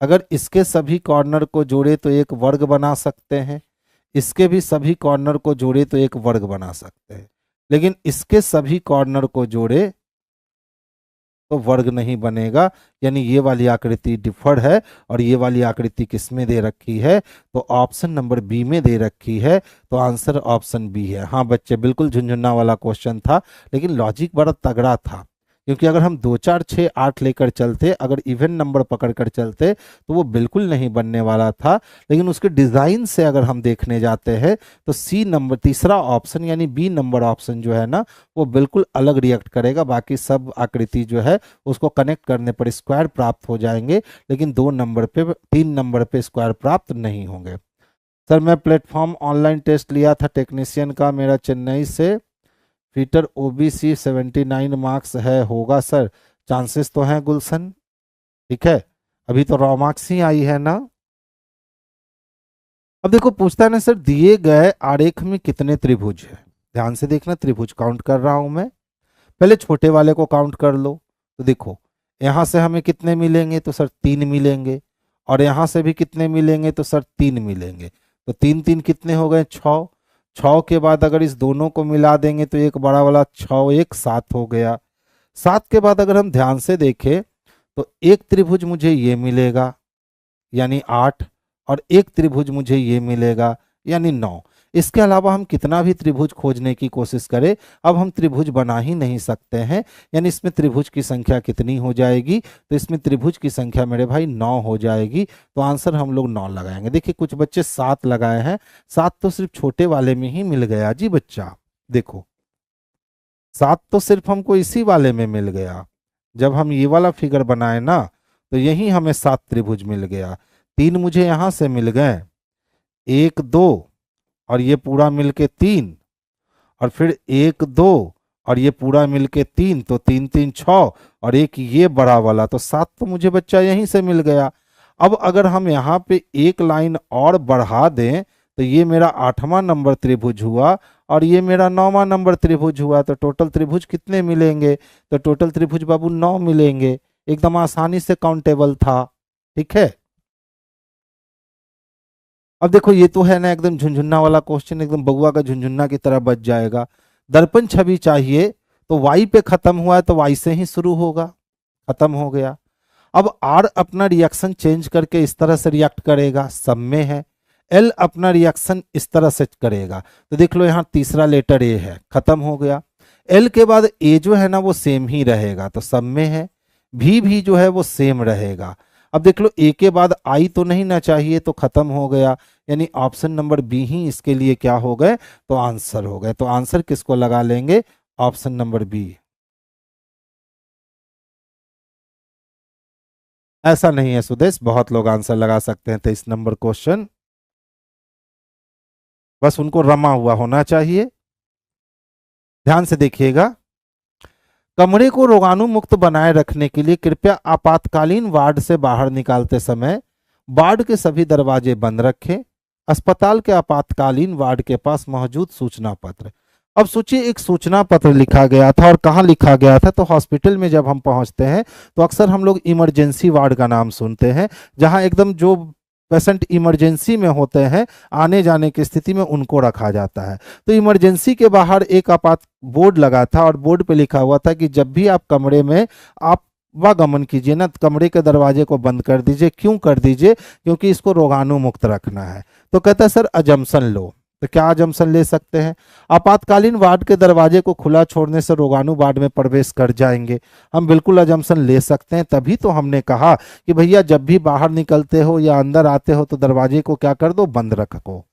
अगर इसके सभी कॉर्नर को जोड़े तो एक वर्ग बना सकते हैं। इसके भी सभी कॉर्नर को जोड़े तो एक वर्ग बना सकते हैं। लेकिन इसके सभी कॉर्नर को जोड़े तो वर्ग नहीं बनेगा, यानी ये वाली आकृति डिफर्ड है। और ये वाली आकृति किस में दे रखी है? तो ऑप्शन नंबर बी में दे रखी है। तो आंसर ऑप्शन बी है। हाँ बच्चे, बिल्कुल झुंझुना वाला क्वेश्चन था, लेकिन लॉजिक बड़ा तगड़ा था। क्योंकि अगर हम 2 4 6 8 लेकर चलते, अगर इवन नंबर पकड़ कर चलते तो वो बिल्कुल नहीं बनने वाला था। लेकिन उसके डिजाइन से अगर हम देखने जाते हैं तो सी नंबर, तीसरा ऑप्शन यानी बी नंबर ऑप्शन जो है ना, वो बिल्कुल अलग रिएक्ट करेगा। बाकी सब आकृति जो है उसको कनेक्ट करने पर स्क्वायर प्राप्त हो जाएंगे, लेकिन 2 नंबर पे, 3 नंबर पे स्क्वायर प्राप्त नहीं होंगे। सर मैं प्लेटफॉर्म ऑनलाइन टेस्ट लिया था टेक्नीशियन का, मेरा चेन्नई से फीटर ओबीसी 79 मार्क्स है, होगा सर? चांसेस तो हैं गुलशन। ठीक है, अभी तो रॉ मार्क्स ही आई है ना। अब देखो पूछता है ना सर, दिए गए आरेख में कितने त्रिभुज है? ध्यान से देखना, त्रिभुज काउंट कर रहा हूं मैं। पहले छोटे वाले को काउंट कर लो। तो देखो यहां से हमें कितने मिलेंगे? तो सर 3 मिलेंगे। और यहां से भी कितने मिलेंगे? तो सर 3 मिलेंगे। तो 3 3 कितने हो गए? 6। 6 के बाद अगर इस दोनों को मिला देंगे तो एक बड़ा वाला 6 1 7 हो गया। 7 के बाद अगर हम ध्यान से देखें तो एक त्रिभुज मुझे ये मिलेगा यानी 8, और एक त्रिभुज मुझे ये मिलेगा यानी 9। इसके अलावा हम कितना भी त्रिभुज खोजने की कोशिश करें, अब हम त्रिभुज बना ही नहीं सकते हैं। यानी इसमें त्रिभुज की संख्या कितनी हो जाएगी? तो इसमें त्रिभुज की संख्या मेरे भाई 9 हो जाएगी। तो आंसर हम लोग 9 लगाएंगे। देखिए कुछ बच्चे 7 लगाए हैं, 7 तो सिर्फ छोटे वाले में ही मिल गया जी बच्चा। देखो 7 तो सिर्फ हमको इसी वाले में मिल गया। जब हम ये वाला फिगर बनाए ना, तो यही हमें 7 त्रिभुज मिल गया। 3 मुझे यहां से मिल गए, 1 2 और ये पूरा मिलके 3, और फिर 1 2 और ये पूरा मिलके 3, तो 3 3 6, और एक ये बड़ा वाला, तो 7 तो मुझे बच्चा यहीं से मिल गया। अब अगर हम यहाँ पे एक लाइन और बढ़ा दें तो ये मेरा 8वां नंबर त्रिभुज हुआ और ये मेरा 9वां नंबर त्रिभुज हुआ। तो टोटल त्रिभुज कितने मिलेंगे? तो टोटल त्रिभुज बाबू 9 मिलेंगे। एकदम आसानी से काउंटेबल था। ठीक है, अब देखो ये तो है ना एकदम झुंझुन्ना वाला क्वेश्चन, एकदम बगुआ का झुंझुन्ना की तरह बच जाएगा। दर्पण छवि चाहिए तो वाई पे खत्म हुआ है तो वाई से ही शुरू होगा, खत्म हो गया। अब आर अपना रिएक्शन चेंज करके इस तरह से रिएक्ट करेगा, सब में है। एल अपना रिएक्शन इस तरह से करेगा, तो देख लो यहाँ तीसरा लेटर ए है, खत्म हो गया। एल के बाद ए जो है ना वो सेम ही रहेगा, तो सब में है। भी जो है वो सेम रहेगा। अब देख लो ए के बाद आई तो नहीं ना चाहिए, तो खत्म हो गया। यानी ऑप्शन नंबर बी ही इसके लिए क्या हो गए? तो आंसर हो गए। तो आंसर किसको लगा लेंगे? Option number B. ऐसा नहीं है सुदेश, बहुत लोग आंसर लगा सकते हैं 23 नंबर क्वेश्चन। बस उनको रमा हुआ होना चाहिए। ध्यान से देखिएगा। कमरे को रोगाणु मुक्त बनाए रखने के लिए कृपया आपातकालीन वार्ड से बाहर निकालते समय वार्ड के सभी दरवाजे बंद रखें। अस्पताल के आपातकालीन वार्ड के पास मौजूद सूचना पत्र। अब सोचिए, एक सूचना पत्र लिखा गया था, और कहाँ लिखा गया था? तो हॉस्पिटल में जब हम पहुंचते हैं तो अक्सर हम लोग इमरजेंसी वार्ड का नाम सुनते हैं, जहां एकदम जो पेशेंट इमरजेंसी में होते हैं, आने जाने की स्थिति में, उनको रखा जाता है। तो इमरजेंसी के बाहर एक आपात बोर्ड लगा था, और बोर्ड पे लिखा हुआ था कि जब भी आप कमरे में आप वागमन कीजिए ना, कमरे के दरवाजे को बंद कर दीजिए। क्यों कर दीजिए? क्योंकि इसको रोगाणु मुक्त रखना है। तो कहता है सर अजम्पशन लो। तो क्या अजम्पशन ले सकते हैं? आपातकालीन वार्ड के दरवाजे को खुला छोड़ने से रोगाणु वार्ड में प्रवेश कर जाएंगे। हम बिल्कुल अजम्पशन ले सकते हैं। तभी तो हमने कहा कि भैया जब भी बाहर निकलते हो या अंदर आते हो तो दरवाजे को क्या कर दो? बंद रखो।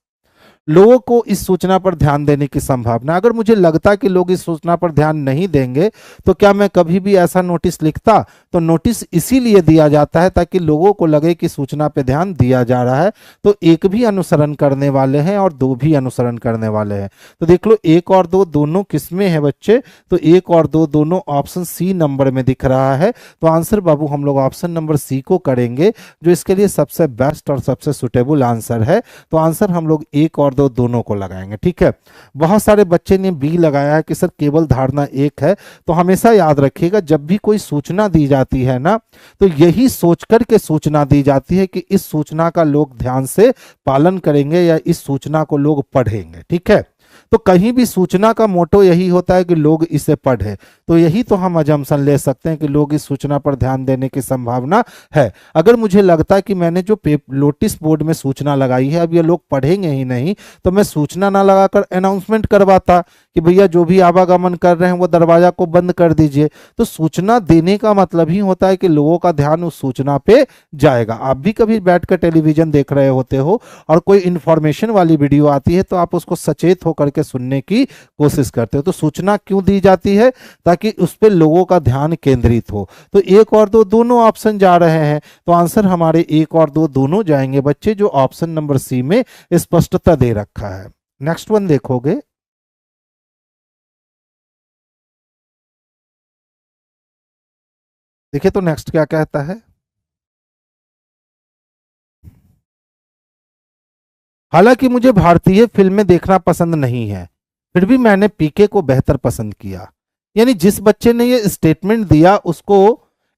लोगों को इस सूचना पर ध्यान देने की संभावना, अगर मुझे लगता कि लोग इस सूचना पर ध्यान नहीं देंगे तो क्या मैं कभी भी ऐसा नोटिस लिखता? तो नोटिस इसीलिए दिया जाता है ताकि लोगों को लगे कि सूचना पर ध्यान दिया जा रहा है। तो एक भी अनुसरण करने वाले हैं और दो भी अनुसरण करने वाले हैं। तो देख लो, एक और दो दोनों किसमें है बच्चे? तो एक और दो दोनों ऑप्शन सी नंबर में दिख रहा है। तो आंसर बाबू हम लोग ऑप्शन नंबर सी को करेंगे, जो इसके लिए सबसे बेस्ट और सबसे सुटेबल आंसर है। तो आंसर हम लोग एक और दो दोनों को लगाएंगे। ठीक है। बहुत सारे बच्चे ने बी लगाया है कि सर केवल धारणा एक है। तो हमेशा याद रखिएगा, जब भी कोई सूचना दी जाती है ना, तो यही सोचकर के सूचना दी जाती है कि इस सूचना का लोग ध्यान से पालन करेंगे या इस सूचना को लोग पढ़ेंगे। ठीक है। तो कहीं भी सूचना का मोटो यही होता है कि लोग इसे पढ़े। तो यही तो हम अजम्पशन ले सकते हैं कि लोग इस सूचना पर ध्यान देने की संभावना है। अगर मुझे लगता है कि मैंने जो नोटिस बोर्ड में सूचना लगाई है अब ये लोग पढ़ेंगे ही नहीं, तो मैं सूचना ना लगाकर अनाउंसमेंट करवाता कि भैया जो भी आवागमन कर रहे हैं वो दरवाजा को बंद कर दीजिए। तो सूचना देने का मतलब ही होता है कि लोगों का ध्यान उस सूचना पे जाएगा। आप भी कभी बैठकर टेलीविजन देख रहे होते हो और कोई इंफॉर्मेशन वाली वीडियो आती है तो आप उसको सचेत होकर के सुनने की कोशिश करते हो। तो सूचना क्यों दी जाती है? ताकि उस पर लोगों का ध्यान केंद्रित हो। तो एक और दो दोनों ऑप्शन जा रहे हैं। तो आंसर हमारे एक और दो दोनों जाएंगे बच्चे, जो ऑप्शन नंबर सी में स्पष्टता दे रखा है। नेक्स्ट वन देखोगे, देखिए तो नेक्स्ट क्या कहता है। हालांकि मुझे भारतीय फिल्में देखना पसंद नहीं है, फिर भी मैंने पीके को बेहतर पसंद किया। यानी जिस बच्चे ने ये स्टेटमेंट दिया उसको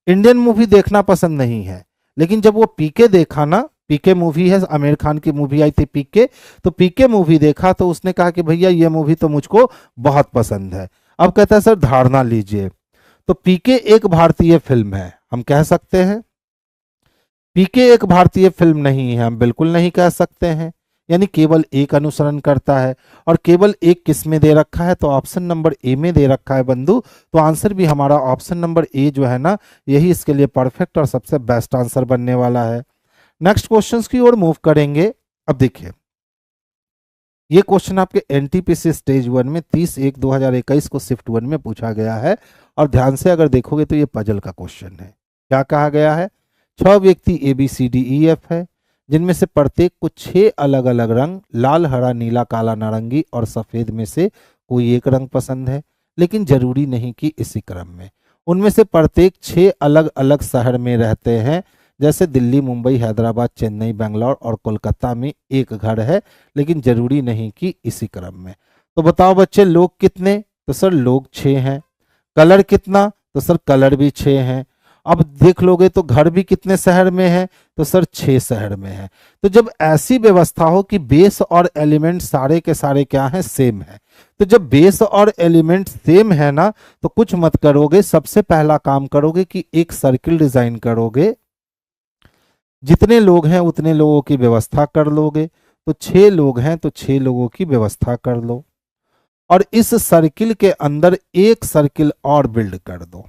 इंडियन मूवी देखना पसंद नहीं है, लेकिन जब वो पीके देखा ना, पीके मूवी है, आमिर खान की मूवी आई थी पीके, तो पीके मूवी देखा तो उसने कहा कि भैया ये मूवी तो मुझको बहुत पसंद है। अब कहता है सर धारणा लीजिए। तो पीके एक भारतीय फिल्म है, हम कह सकते हैं? पीके एक भारतीय फिल्म नहीं है, हम बिल्कुल नहीं कह सकते हैं। यानी केवल एक अनुसरण करता है, और केवल एक किस में दे रखा है? तो ऑप्शन नंबर ए में दे रखा है बंधु। तो आंसर भी हमारा ऑप्शन नंबर ए जो है ना, यही इसके लिए परफेक्ट और सबसे बेस्ट आंसर बनने वाला है। नेक्स्ट क्वेश्चंस की ओर मूव करेंगे। अब देखिए, ये क्वेश्चन आपके एनटीपीसी स्टेज 1 में 30/1/2021 को शिफ्ट 1 में पूछा गया है, और ध्यान से अगर देखोगे तो ये पजल का क्वेश्चन है। क्या कहा गया है? 6 व्यक्ति ABCDEF है, जिनमें से प्रत्येक को 6 अलग अलग रंग, लाल, हरा, नीला, काला, नारंगी और सफेद में से कोई एक रंग पसंद है, लेकिन जरूरी नहीं कि इसी क्रम में। उनमें से प्रत्येक 6 अलग अलग शहर में रहते हैं, जैसे दिल्ली, मुंबई, हैदराबाद, चेन्नई, बेंगलोर और कोलकाता में एक घर है, लेकिन जरूरी नहीं कि इसी क्रम में। तो बताओ बच्चे, लोग कितने? तो सर लोग 6 हैं। कलर कितना? तो सर कलर भी 6 हैं। अब देख लोगे तो घर भी कितने शहर में है? तो सर 6 शहर में है। तो जब ऐसी व्यवस्था हो कि बेस और एलिमेंट सारे के सारे क्या हैं? सेम है। तो जब बेस और एलिमेंट सेम है ना, तो कुछ मत करोगे, सबसे पहला काम करोगे कि एक सर्किल डिजाइन करोगे, जितने लोग हैं उतने लोगों की व्यवस्था कर लोगे। तो 6 लोग हैं तो 6 लोगों की व्यवस्था कर लो, और इस सर्किल के अंदर एक सर्किल और बिल्ड कर दो।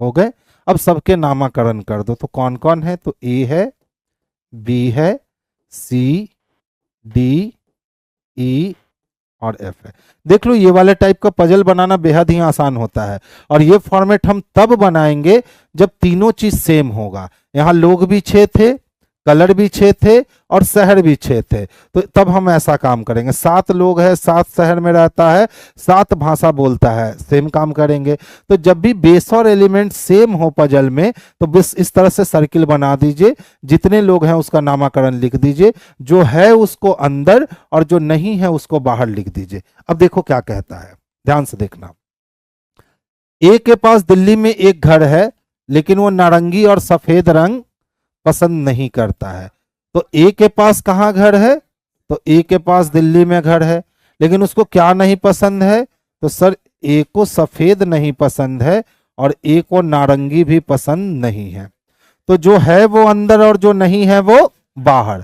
हो गए? अब सबके नामकरण कर दो। तो कौन कौन है? तो ए है, बी है, सी, डी, ई और एफ है। देख लो, ये वाले टाइप का पजल बनाना बेहद ही आसान होता है, और ये फॉर्मेट हम तब बनाएंगे जब तीनों चीज सेम होगा। यहां लोग भी 6 थे, कलर भी 6 थे और शहर भी 6 थे। तो तब हम ऐसा काम करेंगे, 7 लोग हैं, 7 शहर में रहता है, 7 भाषा बोलता है, सेम काम करेंगे। तो जब भी बेस और एलिमेंट सेम हो पजल में तो बस इस तरह से सर्किल बना दीजिए, जितने लोग हैं उसका नामकरण लिख दीजिए, जो है उसको अंदर और जो नहीं है उसको बाहर लिख दीजिए। अब देखो क्या कहता है, ध्यान से देखना। ए के पास दिल्ली में एक घर है, लेकिन वो नारंगी और सफेद रंग पसंद नहीं करता है। तो ए के पास कहाँ घर है? तो ए के पास दिल्ली में घर है, लेकिन उसको क्या नहीं पसंद है? तो सर ए को सफेद नहीं पसंद है और ए को नारंगी भी पसंद नहीं है। तो जो है वो अंदर और जो नहीं है वो बाहर।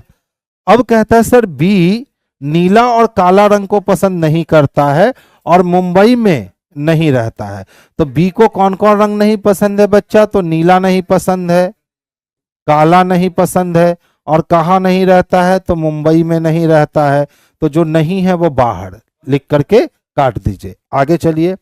अब कहता है सर बी नीला और काला रंग को पसंद नहीं करता है और मुंबई में नहीं रहता है। तो बी को कौन कौन रंग नहीं पसंद है बच्चा? तो नीला नहीं पसंद है, काला नहीं पसंद है और कहाँ नहीं रहता है? तो मुंबई में नहीं रहता है। तो जो नहीं है वो बाहर लिख करके काट दीजिए। आगे चलिए।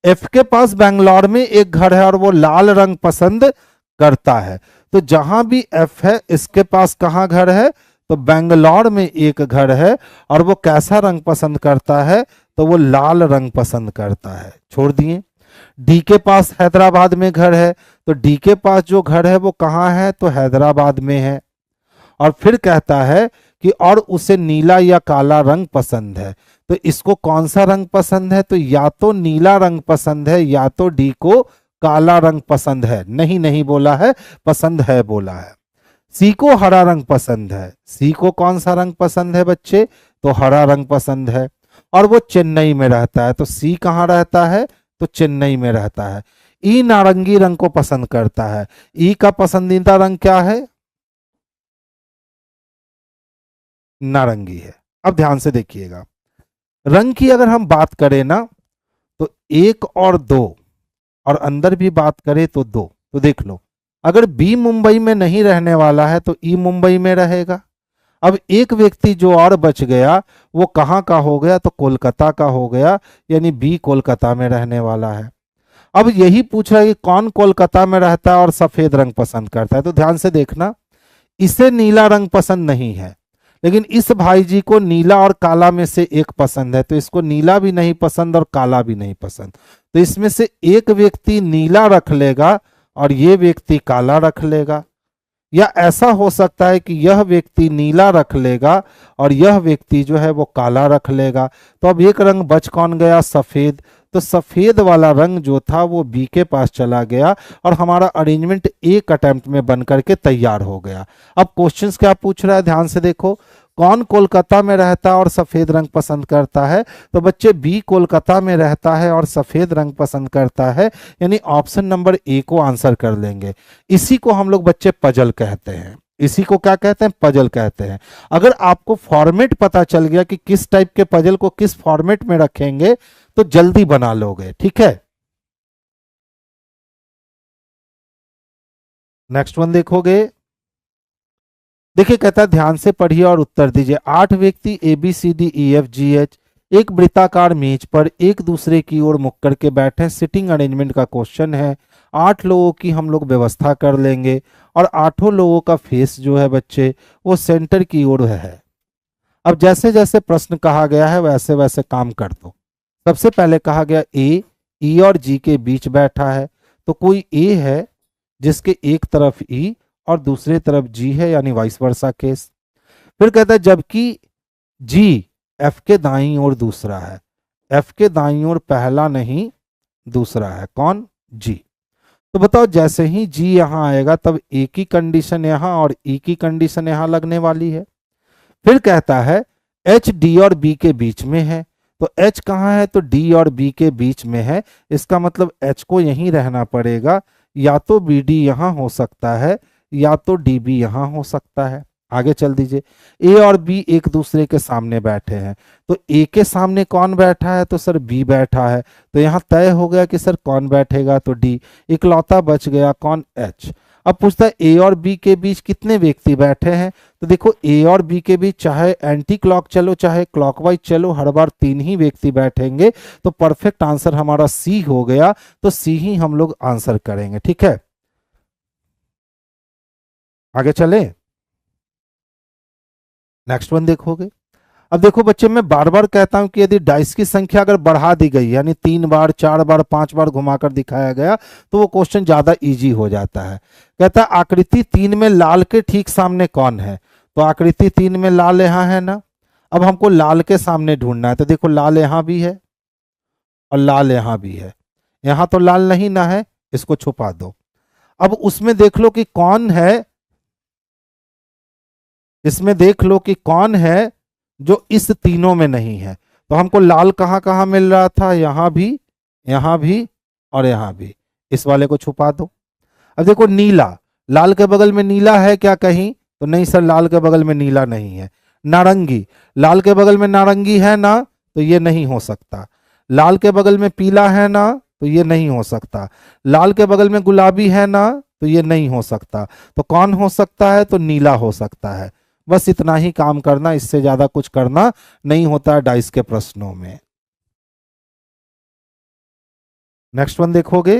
एफ के पास बेंगलोर में एक घर है और वो लाल रंग पसंद करता है। तो जहां भी एफ है इसके पास कहाँ घर है? तो बेंगलोर में एक घर है और वो कैसा रंग पसंद करता है? तो वो लाल रंग पसंद करता है। छोड़ दिए। डी के पास हैदराबाद में घर है, तो डी के पास जो घर है वो कहाँ है? तो हैदराबाद में है। और फिर कहता है कि और उसे नीला या काला रंग पसंद है। तो इसको कौन सा रंग पसंद है? तो या तो नीला रंग पसंद है या तो डी को काला रंग पसंद है। नहीं नहीं बोला है, पसंद है बोला है। सी को हरा रंग पसंद है। सी को कौन सा रंग पसंद है बच्चे? तो हरा रंग पसंद है और वो चेन्नई में रहता है। तो सी कहाँ रहता है? तो चेन्नई में रहता है। ई नारंगी रंग को पसंद करता है। ई का पसंदीदा रंग क्या है? नारंगी है। अब ध्यान से देखिएगा, रंग की अगर हम बात करें ना तो 1 और 2 और अंदर भी बात करें तो 2। तो देख लो, अगर बी मुंबई में नहीं रहने वाला है तो ई मुंबई में रहेगा। अब एक व्यक्ति जो और बच गया वो कहाँ का हो गया? तो कोलकाता का हो गया, यानी बी कोलकाता में रहने वाला है। अब यही पूछ रहा है कि कौन कोलकाता में रहता है और सफेद रंग पसंद करता है। तो ध्यान से देखना, इसे नीला रंग पसंद नहीं है, लेकिन इस भाई जी को नीला और काला में से एक पसंद है। तो इसको नीला भी नहीं पसंद और काला भी नहीं पसंद। तो इसमें से एक व्यक्ति नीला रख लेगा और ये व्यक्ति काला रख लेगा, या ऐसा हो सकता है कि यह व्यक्ति नीला रख लेगा और यह व्यक्ति जो है वो काला रख लेगा। तो अब एक रंग बच कौन गया? सफेद। तो सफेद वाला रंग जो था वो बी के पास चला गया और हमारा अरेंजमेंट एक अटेम्प्ट में बन करके तैयार हो गया। अब क्वेश्चंस क्या पूछ रहा है, ध्यान से देखो। कौन कोलकाता में रहता है और सफेद रंग पसंद करता है? तो बच्चे बी कोलकाता में रहता है और सफेद रंग पसंद करता है, यानी ऑप्शन नंबर ए को आंसर कर लेंगे। इसी को हम लोग बच्चे पजल कहते हैं। इसी को क्या कहते हैं? पजल कहते हैं। अगर आपको फॉर्मेट पता चल गया कि किस टाइप के पजल को किस फॉर्मेट में रखेंगे तो जल्दी बना लोगे। ठीक है, नेक्स्ट वन देखोगे। देखिए कहता है ध्यान से पढ़िए और उत्तर दीजिए। 8 व्यक्ति A B C D E F G H एक वृत्ताकार मेज पर एक दूसरे की ओर मुख करके बैठे। सिटिंग अरेंजमेंट का क्वेश्चन है। 8 लोगों की हम लोग व्यवस्था कर लेंगे और 8 लोगों का फेस जो है बच्चे वो सेंटर की ओर है। अब जैसे जैसे प्रश्न कहा गया है वैसे वैसे काम कर दो। सबसे पहले कहा गया ए ई और जी के बीच बैठा है, तो कोई ए है जिसके एक तरफ ई और दूसरे तरफ जी है, यानी वाइस वर्सा केस। फिर कहता है जबकि जी एफ के दाईं ओर दूसरा है। एफ के दाईं ओर पहला नहीं दूसरा है। कौन? जी। तो बताओ जैसे ही जी यहां आएगा तब ए की कंडीशन यहां और ई की कंडीशन यहां लगने वाली है। फिर कहता है एच डी और बी के बीच में है। तो एच कहाँ है? तो डी और बी के बीच में है। इसका मतलब एच को यहीं रहना पड़ेगा। या तो बी डी यहां हो सकता है या तो डी बी यहां हो सकता है। आगे चल दीजिए। ए और बी एक दूसरे के सामने बैठे हैं, तो ए के सामने कौन बैठा है? तो सर बी बैठा है। तो यहाँ तय हो गया कि सर कौन बैठेगा? तो डी। इकलौता बच गया कौन? एच। अब पूछता है ए और बी के बीच कितने व्यक्ति बैठे हैं? तो देखो ए और बी के बीच चाहे एंटी क्लॉक चलो चाहे क्लॉकवाइज चलो हर बार 3 ही व्यक्ति बैठेंगे। तो परफेक्ट आंसर हमारा सी हो गया। तो सी ही हम लोग आंसर करेंगे। ठीक है, आगे चले। नेक्स्ट वन देखोगे। अब देखो बच्चे, मैं बार बार कहता हूं कि यदि डाइस की संख्या अगर बढ़ा दी गई, यानी 3 बार 4 बार 5 बार घुमाकर दिखाया गया, तो वो क्वेश्चन ज्यादा इजी हो जाता है। कहता है आकृति 3 में लाल के ठीक सामने कौन है? तो आकृति 3 में लाल यहां है ना। अब हमको लाल के सामने ढूंढना है, तो देखो लाल यहां भी है और लाल यहां भी है। यहां तो लाल नहीं ना है, इसको छुपा दो। अब उसमें देख लो कि कौन है, इसमें देख लो कि कौन है जो इस तीनों में नहीं है। तो हमको लाल कहां कहां मिल रहा था? यहां भी, यहां भी और यहां भी। इस वाले को छुपा दो। अब देखो नीला, लाल के बगल में नीला है क्या कहीं? तो नहीं सर, लाल के बगल में नीला नहीं है। नारंगी, लाल के बगल में नारंगी है ना, तो ये नहीं हो सकता। लाल के बगल में पीला है ना, तो ये नहीं हो सकता। लाल के बगल में गुलाबी है ना, तो ये नहीं हो सकता। तो कौन हो सकता है? तो नीला हो सकता है। बस इतना ही काम करना, इससे ज्यादा कुछ करना नहीं होता है डाइस के प्रश्नों में। नेक्स्ट वन देखोगे।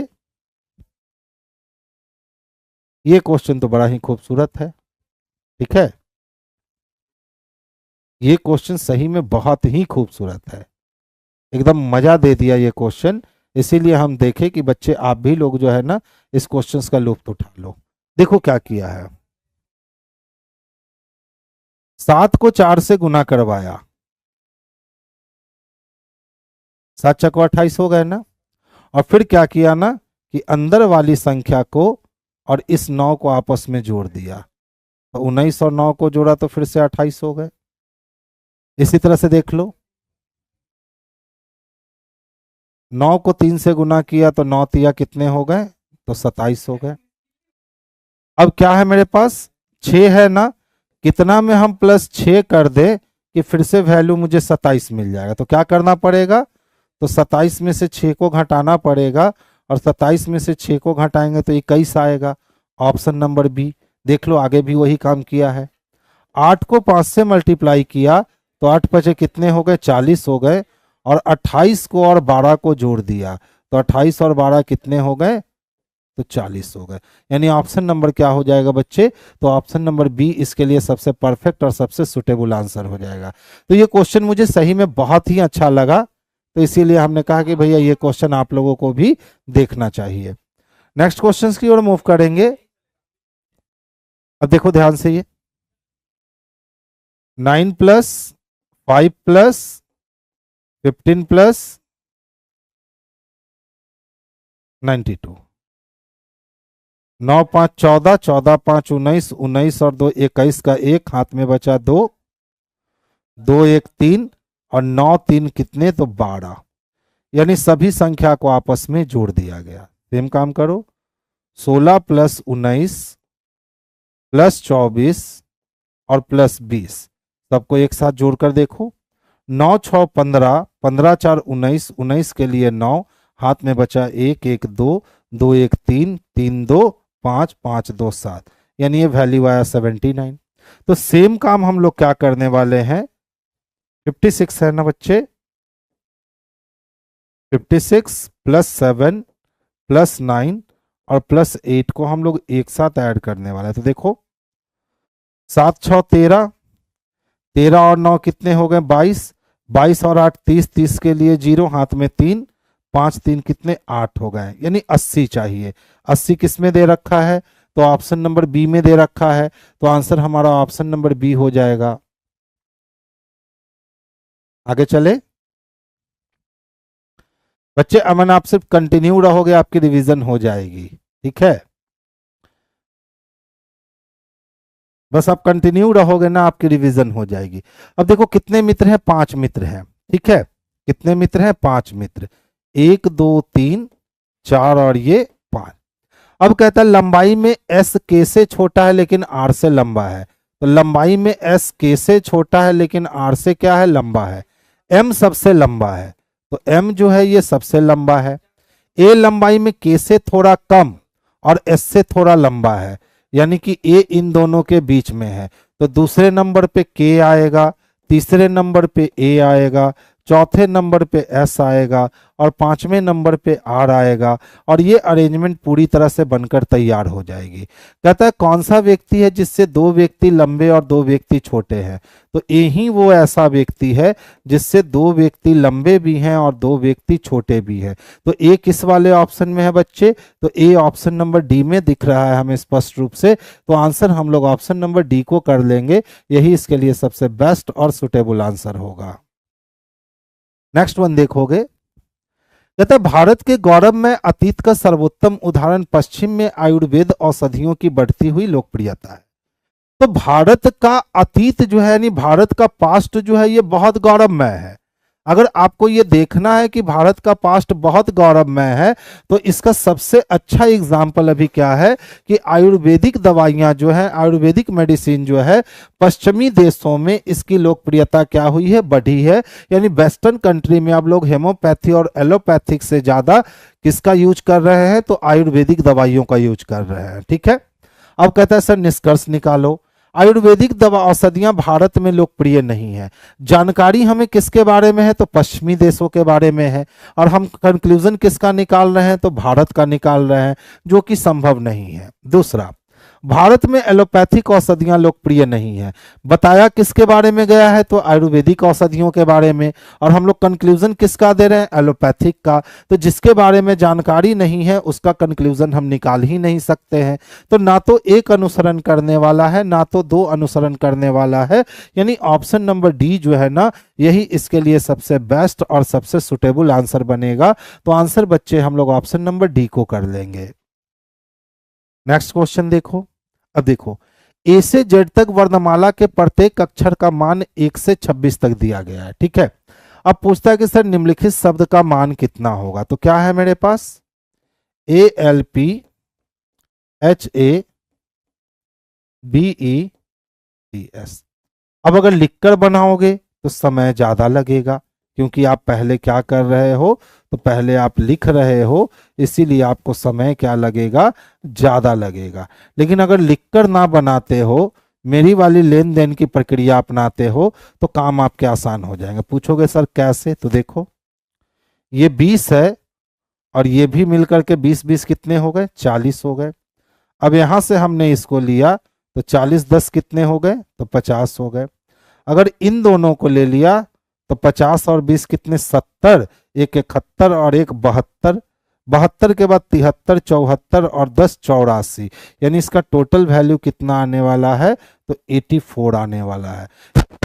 ये क्वेश्चन तो बड़ा ही खूबसूरत है, ठीक है। ये क्वेश्चन सही में बहुत ही खूबसूरत है, एकदम मजा दे दिया ये क्वेश्चन। इसीलिए हम देखें कि बच्चे आप भी लोग जो है ना इस क्वेश्चंस का लुत्फ उठा लो। देखो क्या किया है, 7 को 4 से गुना करवाया, 7 चक्वा 28 हो गए ना। और फिर क्या किया ना कि अंदर वाली संख्या को और इस 9 को आपस में जोड़ दिया, तो 19 और 9 को जोड़ा तो फिर से 28 हो गए। इसी तरह से देख लो, 9 को 3 से गुना किया तो 9 तिया कितने हो गए? तो 27 हो गए। अब क्या है मेरे पास? 6 है ना। कितना में हम +6 कर दे कि फिर से वैल्यू मुझे 27 मिल जाएगा? तो क्या करना पड़ेगा? तो 27 में से 6 को घटाना पड़ेगा, और 27 में से 6 को घटाएंगे तो 21 आएगा। Option number B. देख लो आगे भी वही काम किया है। 8 को 5 से मल्टीप्लाई किया तो 8 पचे कितने हो गए? 40 हो गए। और 28 को और 12 को जोड़ दिया तो 28 और 12 कितने हो गए? तो 40 हो गए। यानी ऑप्शन नंबर क्या हो जाएगा बच्चे? तो ऑप्शन नंबर बी इसके लिए सबसे परफेक्ट और सबसे सुटेबल आंसर हो जाएगा। तो ये क्वेश्चन मुझे सही में बहुत ही अच्छा लगा, तो इसीलिए हमने कहा कि भैया ये क्वेश्चन आप लोगों को भी देखना चाहिए। नेक्स्ट क्वेश्चंस की ओर मूव करेंगे। अब देखो ध्यान से, ये 9 + 5 + 15 + 92, 9 5 14, 14 5 19, 19 और 2 21 का 1, हाथ में बचा 2, 2 1 3 और 9 3 कितने? तो 12। यानी सभी संख्या को आपस में जोड़ दिया गया। सेम काम करो, 16 + 19 + 24 और +20 सबको एक साथ जोड़कर देखो। 9 6 15, 15 4 19, 19 के लिए 9, हाथ में बचा 1 1 2, 2 1 3, 3 2 5, 5 2 7, यानी ये वैल्यू आया 79। तो सेम काम हम लोग क्या करने वाले हैं? 56 है ना बच्चे, 56 + 7 + 9 और +8 को हम लोग एक साथ ऐड करने वाले हैं। तो देखो 7 6 13, 13 और 9 कितने हो गए? 22, 22 और 8 30, 30 के लिए 0, हाथ में 3, 5 3 कितने? 8 हो गए। यानी 80 चाहिए। 80 किस में दे रखा है? तो ऑप्शन नंबर बी में दे रखा है। तो आंसर हमारा ऑप्शन नंबर बी हो जाएगा। आगे चले बच्चे, अमन आप सिर्फ कंटिन्यू रहोगे, आपकी रिवीजन हो जाएगी, ठीक है। बस आप कंटिन्यू रहोगे ना, आपकी रिवीजन हो जाएगी। अब देखो कितने मित्र हैं? 5 मित्र हैं, ठीक है। कितने मित्र हैं? 5 मित्र, 1 2 3 4 और ये 5। अब कहता है लंबाई में एस के से छोटा है लेकिन आर से लंबा है। तो लंबाई में एस के से छोटा है लेकिन आर से क्या है? लंबा है। एम सबसे लंबा है, तो एम जो है ये सबसे लंबा है। ए लंबाई में के से थोड़ा कम और एस से थोड़ा लंबा है, यानी कि ए इन दोनों के बीच में है। तो दूसरे नंबर पे के आएगा, तीसरे नंबर पे ए आएगा, चौथे नंबर पे एस आएगा और पांचवें नंबर पे आर आएगा और ये अरेंजमेंट पूरी तरह से बनकर तैयार हो जाएगी। कहता है कौन सा व्यक्ति है जिससे दो व्यक्ति लंबे और दो व्यक्ति छोटे हैं, तो यही वो ऐसा व्यक्ति है जिससे दो व्यक्ति लंबे भी हैं और दो व्यक्ति छोटे भी हैं। तो ए किस वाले ऑप्शन में है बच्चे, तो ए ऑप्शन नंबर डी में दिख रहा है हमें स्पष्ट रूप से। तो आंसर हम लोग ऑप्शन नंबर डी को कर लेंगे, यही इसके लिए सबसे बेस्ट और सुटेबल आंसर होगा। नेक्स्ट वन देखोगे, कहता है भारत के गौरव में अतीत का सर्वोत्तम उदाहरण पश्चिम में आयुर्वेद औषधियों की बढ़ती हुई लोकप्रियता है। तो भारत का अतीत जो है यानी भारत का पास्ट जो है ये बहुत गौरवमय है। अगर आपको ये देखना है कि भारत का पास्ट बहुत गौरवमय है तो इसका सबसे अच्छा एग्जाम्पल अभी क्या है कि आयुर्वेदिक दवाइयां जो है, आयुर्वेदिक मेडिसिन जो है, पश्चिमी देशों में इसकी लोकप्रियता क्या हुई है, बढ़ी है। यानी वेस्टर्न कंट्री में अब लोग हेमोपैथी और एलोपैथिक से ज्यादा किसका यूज कर रहे हैं, तो आयुर्वेदिक दवाइयों का यूज कर रहे हैं। ठीक है, अब कहता है सर निष्कर्ष निकालो। आयुर्वेदिक दवा औषधियां भारत में लोकप्रिय नहीं है। जानकारी हमें किसके बारे में है, तो पश्चिमी देशों के बारे में है, और हम कंक्लूजन किसका निकाल रहे हैं, तो भारत का निकाल रहे हैं, जो कि संभव नहीं है। दूसरा, भारत में एलोपैथिक औषधियां लोकप्रिय नहीं है। बताया किसके बारे में गया है, तो आयुर्वेदिक औषधियों के बारे में, और हम लोग कंक्लूजन किसका दे रहे हैं, एलोपैथिक का। तो जिसके बारे में जानकारी नहीं है उसका कंक्लूजन हम निकाल ही नहीं सकते हैं। तो ना तो एक अनुसरण करने वाला है ना तो दो अनुसरण करने वाला है, यानी ऑप्शन नंबर डी जो है ना, यही इसके लिए सबसे बेस्ट और सबसे सुटेबल आंसर बनेगा। तो आंसर बच्चे हम लोग ऑप्शन नंबर डी को कर लेंगे। नेक्स्ट क्वेश्चन देखो। अब देखो, ए से जेड तक वर्णमाला के प्रत्येक अक्षर का मान 1 से 26 तक दिया गया है। ठीक है, अब पूछता है कि सर निम्नलिखित शब्द का मान कितना होगा। तो क्या है मेरे पास, ALPHABETS। अब अगर लिखकर बनाओगे तो समय ज्यादा लगेगा, क्योंकि आप पहले क्या कर रहे हो, तो पहले आप लिख रहे हो, इसीलिए आपको समय क्या लगेगा, ज्यादा लगेगा। लेकिन अगर लिखकर ना बनाते हो, मेरी वाली लेन देन की प्रक्रिया अपनाते हो, तो काम आपके आसान हो जाएंगे। पूछोगे सर कैसे, तो देखो ये 20 है और ये भी मिलकर के 20-20 कितने हो गए, 40 हो गए। अब यहां से हमने इसको लिया तो 40-10 कितने हो गए, तो 50 हो गए। अगर इन दोनों को ले लिया तो 50 और 20 कितने, 70, एक 71 और एक 72, 72 के बाद 73, 74 और 10 84, यानी इसका टोटल वैल्यू कितना आने वाला है, तो 84 आने वाला है।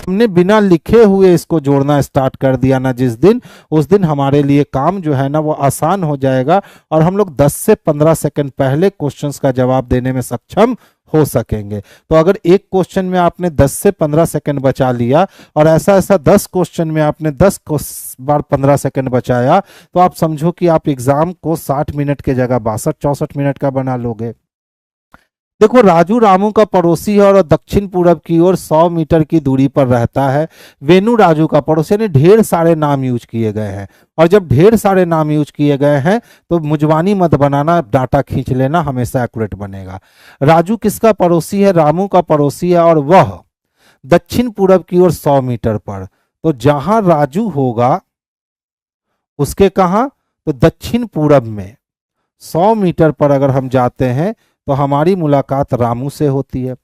हमने बिना लिखे हुए इसको जोड़ना स्टार्ट कर दिया ना जिस दिन, उस दिन हमारे लिए काम जो है ना वो आसान हो जाएगा और हम लोग 10 से 15 सेकंड पहले क्वेश्चंस का जवाब देने में सक्षम हो सकेंगे। तो अगर एक क्वेश्चन में आपने 10 से 15 सेकंड बचा लिया और ऐसा ऐसा 10 क्वेश्चन में आपने 10 बार 15 सेकंड बचाया, तो आप समझो कि आप एग्जाम को 60 मिनट के जगह 62-64 मिनट का बना लोगे। देखो, राजू रामू का पड़ोसी है और दक्षिण पूरब की ओर 100 मीटर की दूरी पर रहता है। वेनू राजू का पड़ोसी, यानी ढेर सारे नाम यूज किए गए हैं, और जब ढेर सारे नाम यूज किए गए हैं तो मुजवानी मत बनाना, डाटा खींच लेना, हमेशा एक्यूरेट बनेगा। राजू किसका पड़ोसी है, रामू का पड़ोसी है, और वह दक्षिण पूरब की ओर 100 मीटर पर। तो जहां राजू होगा उसके कहा, तो दक्षिण पूरब में 100 मीटर पर अगर हम जाते हैं तो हमारी मुलाकात रामू से होती है।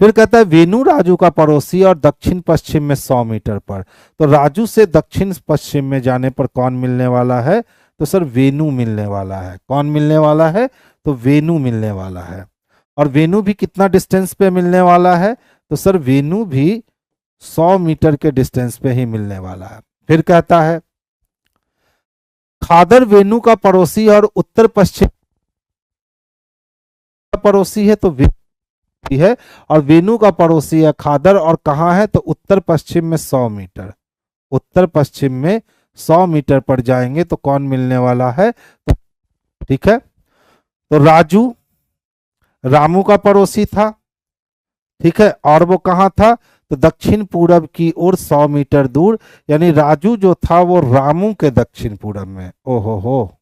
फिर कहता है वेनू राजू का पड़ोसी और दक्षिण पश्चिम में 100 मीटर पर। तो राजू से दक्षिण पश्चिम में जाने पर कौन मिलने वाला है, तो सर वेनू मिलने वाला है। कौन मिलने वाला है, तो वेनू मिलने वाला है। और वेनू भी कितना डिस्टेंस पे मिलने वाला है, तो सर वेनू भी 100 मीटर के डिस्टेंस पे ही मिलने वाला है। फिर कहता है खादर वेनू का पड़ोसी और उत्तर पश्चिम पड़ोसी है, तो वेनू है, और वेनू का पड़ोसी है खादर, और कहाँ है, तो उत्तर पश्चिम में 100 मीटर। उत्तर पश्चिम में 100 मीटर पर जाएंगे तो कौन मिलने वाला है, तो ठीक है, तो राजू रामू का पड़ोसी था। ठीक है, और वो कहाँ था, तो दक्षिण पूरब की ओर 100 मीटर दूर, यानी राजू जो था वो रामू के दक्षिण पूरब में। ओहो हो,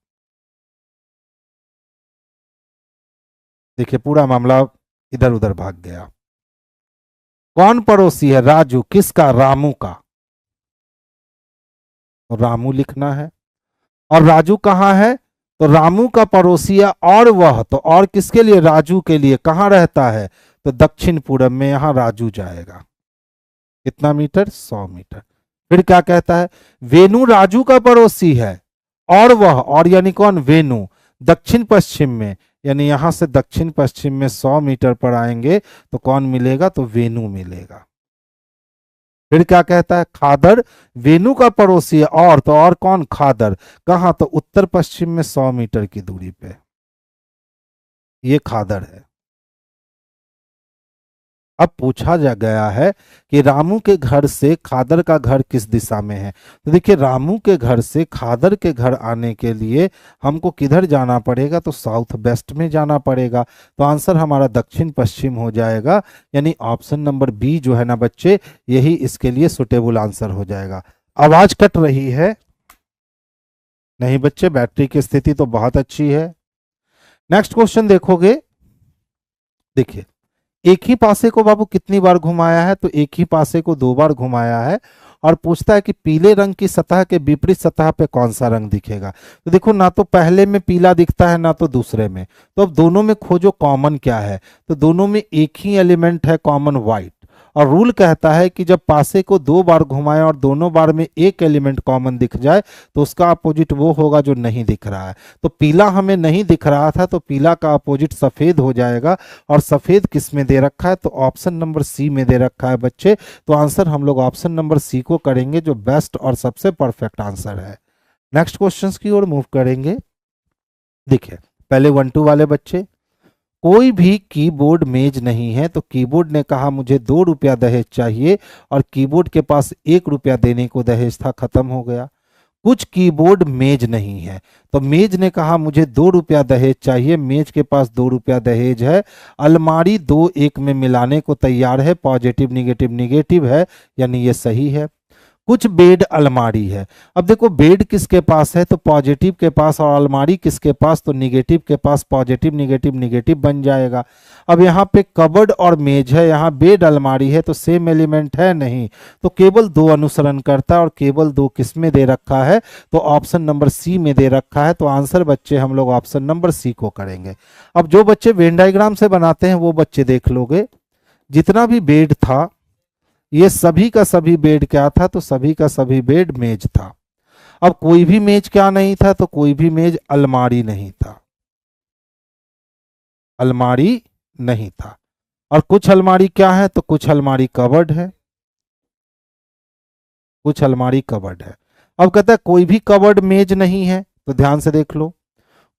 देखिए पूरा मामला इधर उधर भाग गया। कौन पड़ोसी है, राजू, किसका, रामू का। तो रामू लिखना है। और राजू कहाँ है? तो रामू का पड़ोसी है और वह, तो और किसके लिए? राजू के लिए। कहाँ रहता है? तो दक्षिण पूरब में, यहां राजू जाएगा। कितना मीटर? 100 मीटर। फिर क्या कहता है? वेणु राजू का पड़ोसी है और वह, और यानी कौन? वेणु, दक्षिण पश्चिम में, यानी यहां से दक्षिण पश्चिम में 100 मीटर पर आएंगे तो कौन मिलेगा? तो वेणु मिलेगा। फिर क्या कहता है? खादर वेणु का पड़ोसी है और, तो और कौन? खादर। कहां? तो उत्तर पश्चिम में 100 मीटर की दूरी पे, ये खादर है। अब पूछा जा गया है कि रामू के घर से खादर का घर किस दिशा में है। तो देखिए, रामू के घर से खादर के घर आने के लिए हमको किधर जाना पड़ेगा? तो साउथ वेस्ट में जाना पड़ेगा। तो आंसर हमारा दक्षिण पश्चिम हो जाएगा, यानी ऑप्शन नंबर बी जो है ना बच्चे, यही इसके लिए सुटेबल आंसर हो जाएगा। आवाज कट रही है? नहीं बच्चे, बैटरी की स्थिति तो बहुत अच्छी है। नेक्स्ट क्वेश्चन देखोगे, देखिए, एक ही पासे को बाबू कितनी बार घुमाया है? तो एक ही पासे को 2 बार घुमाया है। और पूछता है कि पीले रंग की सतह के विपरीत सतह पे कौन सा रंग दिखेगा। तो देखो, ना तो पहले में पीला दिखता है ना तो दूसरे में, तो अब दोनों में खोजो कॉमन क्या है। तो दोनों में एक ही एलिमेंट है कॉमन, व्हाइट। और रूल कहता है कि जब पासे को 2 बार घुमाएं और दोनों बार में एक एलिमेंट कॉमन दिख जाए तो उसका अपोजिट वो होगा जो नहीं दिख रहा है। तो पीला हमें नहीं दिख रहा था, तो पीला का अपोजिट सफेद हो जाएगा। और सफेद किस में दे रखा है? तो ऑप्शन नंबर सी में दे रखा है बच्चे। तो आंसर हम लोग ऑप्शन नंबर सी को करेंगे, जो बेस्ट और सबसे परफेक्ट आंसर है। नेक्स्ट क्वेश्चंस की ओर मूव करेंगे। देखिए, पहले 1-2 वाले बच्चे, कोई भी कीबोर्ड मेज नहीं है। तो कीबोर्ड ने कहा मुझे 2 रुपया दहेज चाहिए, और कीबोर्ड के पास 1 रुपया देने को दहेज था, खत्म हो गया। कुछ कीबोर्ड मेज नहीं है। तो मेज ने कहा मुझे 2 रुपया दहेज चाहिए, मेज के पास 2 रुपया दहेज है। अलमारी 2 1 में मिलाने को तैयार है, पॉजिटिव निगेटिव निगेटिव है, यानी ये सही है। कुछ बेड अलमारी है। अब देखो, बेड किसके पास है? तो पॉजिटिव के पास। और अलमारी किसके पास? तो निगेटिव के पास। पॉजिटिव निगेटिव निगेटिव बन जाएगा। अब यहाँ पे कबर्ड और मेज है, यहाँ बेड अलमारी है, तो सेम एलिमेंट है नहीं। तो केवल 2 अनुसरण करता है, और केवल 2 किस में दे रखा है? तो ऑप्शन नंबर सी में दे रखा है। तो आंसर बच्चे हम लोग ऑप्शन नंबर सी को करेंगे। अब जो बच्चे वेन डायग्राम से बनाते हैं वो बच्चे देख लोगे, जितना भी बेड था ये सभी का सभी बेड क्या था? तो सभी का सभी बेड मेज था। अब कोई भी मेज क्या नहीं था? तो कोई भी मेज अलमारी नहीं था, अलमारी नहीं था। और कुछ अलमारी क्या है? तो कुछ अलमारी कबर्ड है, कुछ अलमारी कबर्ड है। अब कहता है कोई भी कबर्ड मेज नहीं है। तो ध्यान से देख लो,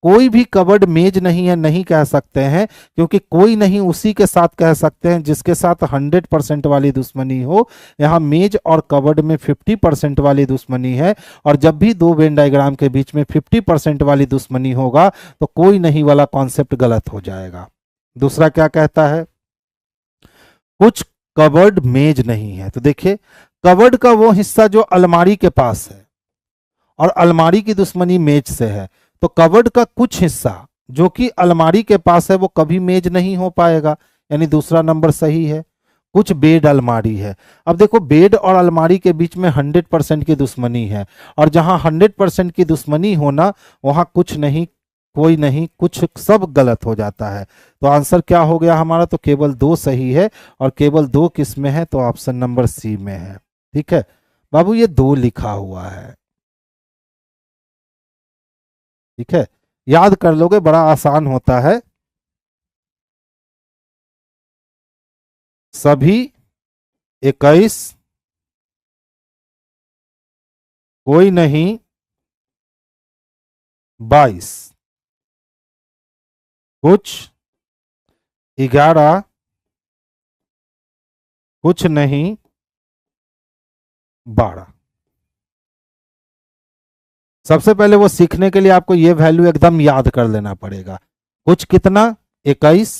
कोई भी कबर्ड मेज नहीं है नहीं कह सकते हैं, क्योंकि कोई नहीं उसी के साथ कह सकते हैं जिसके साथ 100% वाली दुश्मनी हो। यहाँ मेज और कबर्ड में 50% वाली दुश्मनी है, और जब भी 2 वेन डायग्राम के बीच में 50% वाली दुश्मनी होगा तो कोई नहीं वाला कॉन्सेप्ट गलत हो जाएगा। दूसरा क्या कहता है? कुछ कबर्ड मेज नहीं है। तो देखिए, कबर्ड का वो हिस्सा जो अलमारी के पास है, और अलमारी की दुश्मनी मेज से है। तो कबर्ड का कुछ हिस्सा जो कि अलमारी के पास है वो कभी मेज नहीं हो पाएगा, यानी दूसरा नंबर सही है। कुछ बेड अलमारी है। अब देखो, बेड और अलमारी के बीच में 100% की दुश्मनी है, और जहां 100% की दुश्मनी होना वहां कुछ नहीं, कोई नहीं, कुछ, सब गलत हो जाता है। तो आंसर क्या हो गया हमारा? तो केवल 2 सही है, और केवल 2 किस में है? तो ऑप्शन नंबर सी में है। ठीक है बाबू, ये 2 लिखा हुआ है। ठीक है, याद कर लोगे, बड़ा आसान होता है। सभी 21, कोई नहीं 22, कुछ 11, कुछ नहीं 12। सबसे पहले वो सीखने के लिए आपको ये वैल्यू एकदम याद कर लेना पड़ेगा। कुछ कितना? 21,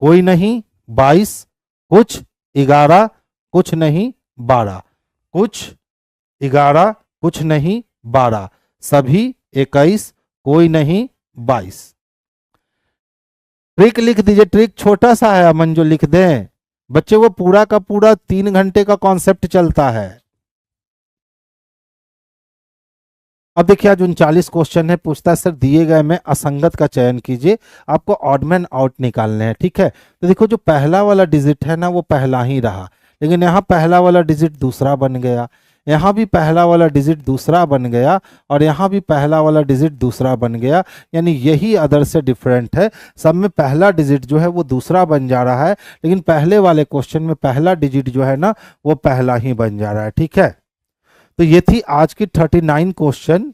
कोई नहीं 22, कुछ 11, कुछ नहीं 12, कुछ 11, कुछ नहीं 12, सभी 21, कोई नहीं 22। ट्रिक लिख दीजिए, ट्रिक छोटा सा है अमन, जो लिख दें बच्चे, वो पूरा का पूरा 3 घंटे का कॉन्सेप्ट चलता है। अब देखिए आज 39 क्वेश्चन है, पूछता है सर दिए गए में असंगत का चयन कीजिए, आपको ऑड मैन आउट निकालने हैं। ठीक है, तो देखो जो पहला वाला डिजिट है ना वो पहला ही रहा, लेकिन यहाँ पहला वाला डिजिट दूसरा बन गया, यहाँ भी पहला वाला डिजिट दूसरा बन गया, और यहाँ भी पहला वाला डिजिट दूसरा बन गया, यानी यही अदर से डिफरेंट है। सब में पहला डिजिट जो है वो दूसरा बन जा रहा है, लेकिन पहले वाले क्वेश्चन में पहला डिजिट जो है ना वो पहला ही बन जा रहा है। ठीक है, तो ये थी आज की 39 क्वेश्चन।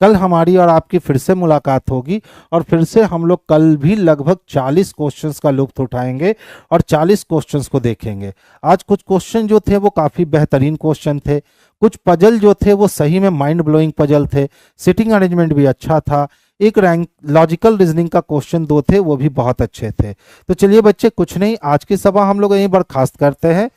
कल हमारी और आपकी फिर से मुलाकात होगी, और फिर से हम लोग कल भी लगभग 40 क्वेश्चंस का लुत्फ उठाएंगे और 40 क्वेश्चंस को देखेंगे। आज कुछ क्वेश्चन जो थे वो काफ़ी बेहतरीन क्वेश्चन थे, कुछ पजल जो थे वो सही में माइंड ब्लोइंग पजल थे, सिटिंग अरेंजमेंट भी अच्छा था, एक रैंक लॉजिकल रीजनिंग का क्वेश्चन 2 थे वो भी बहुत अच्छे थे। तो चलिए बच्चे, कुछ नहीं, आज की सभा हम लोग यहीं बर्खास्त करते हैं।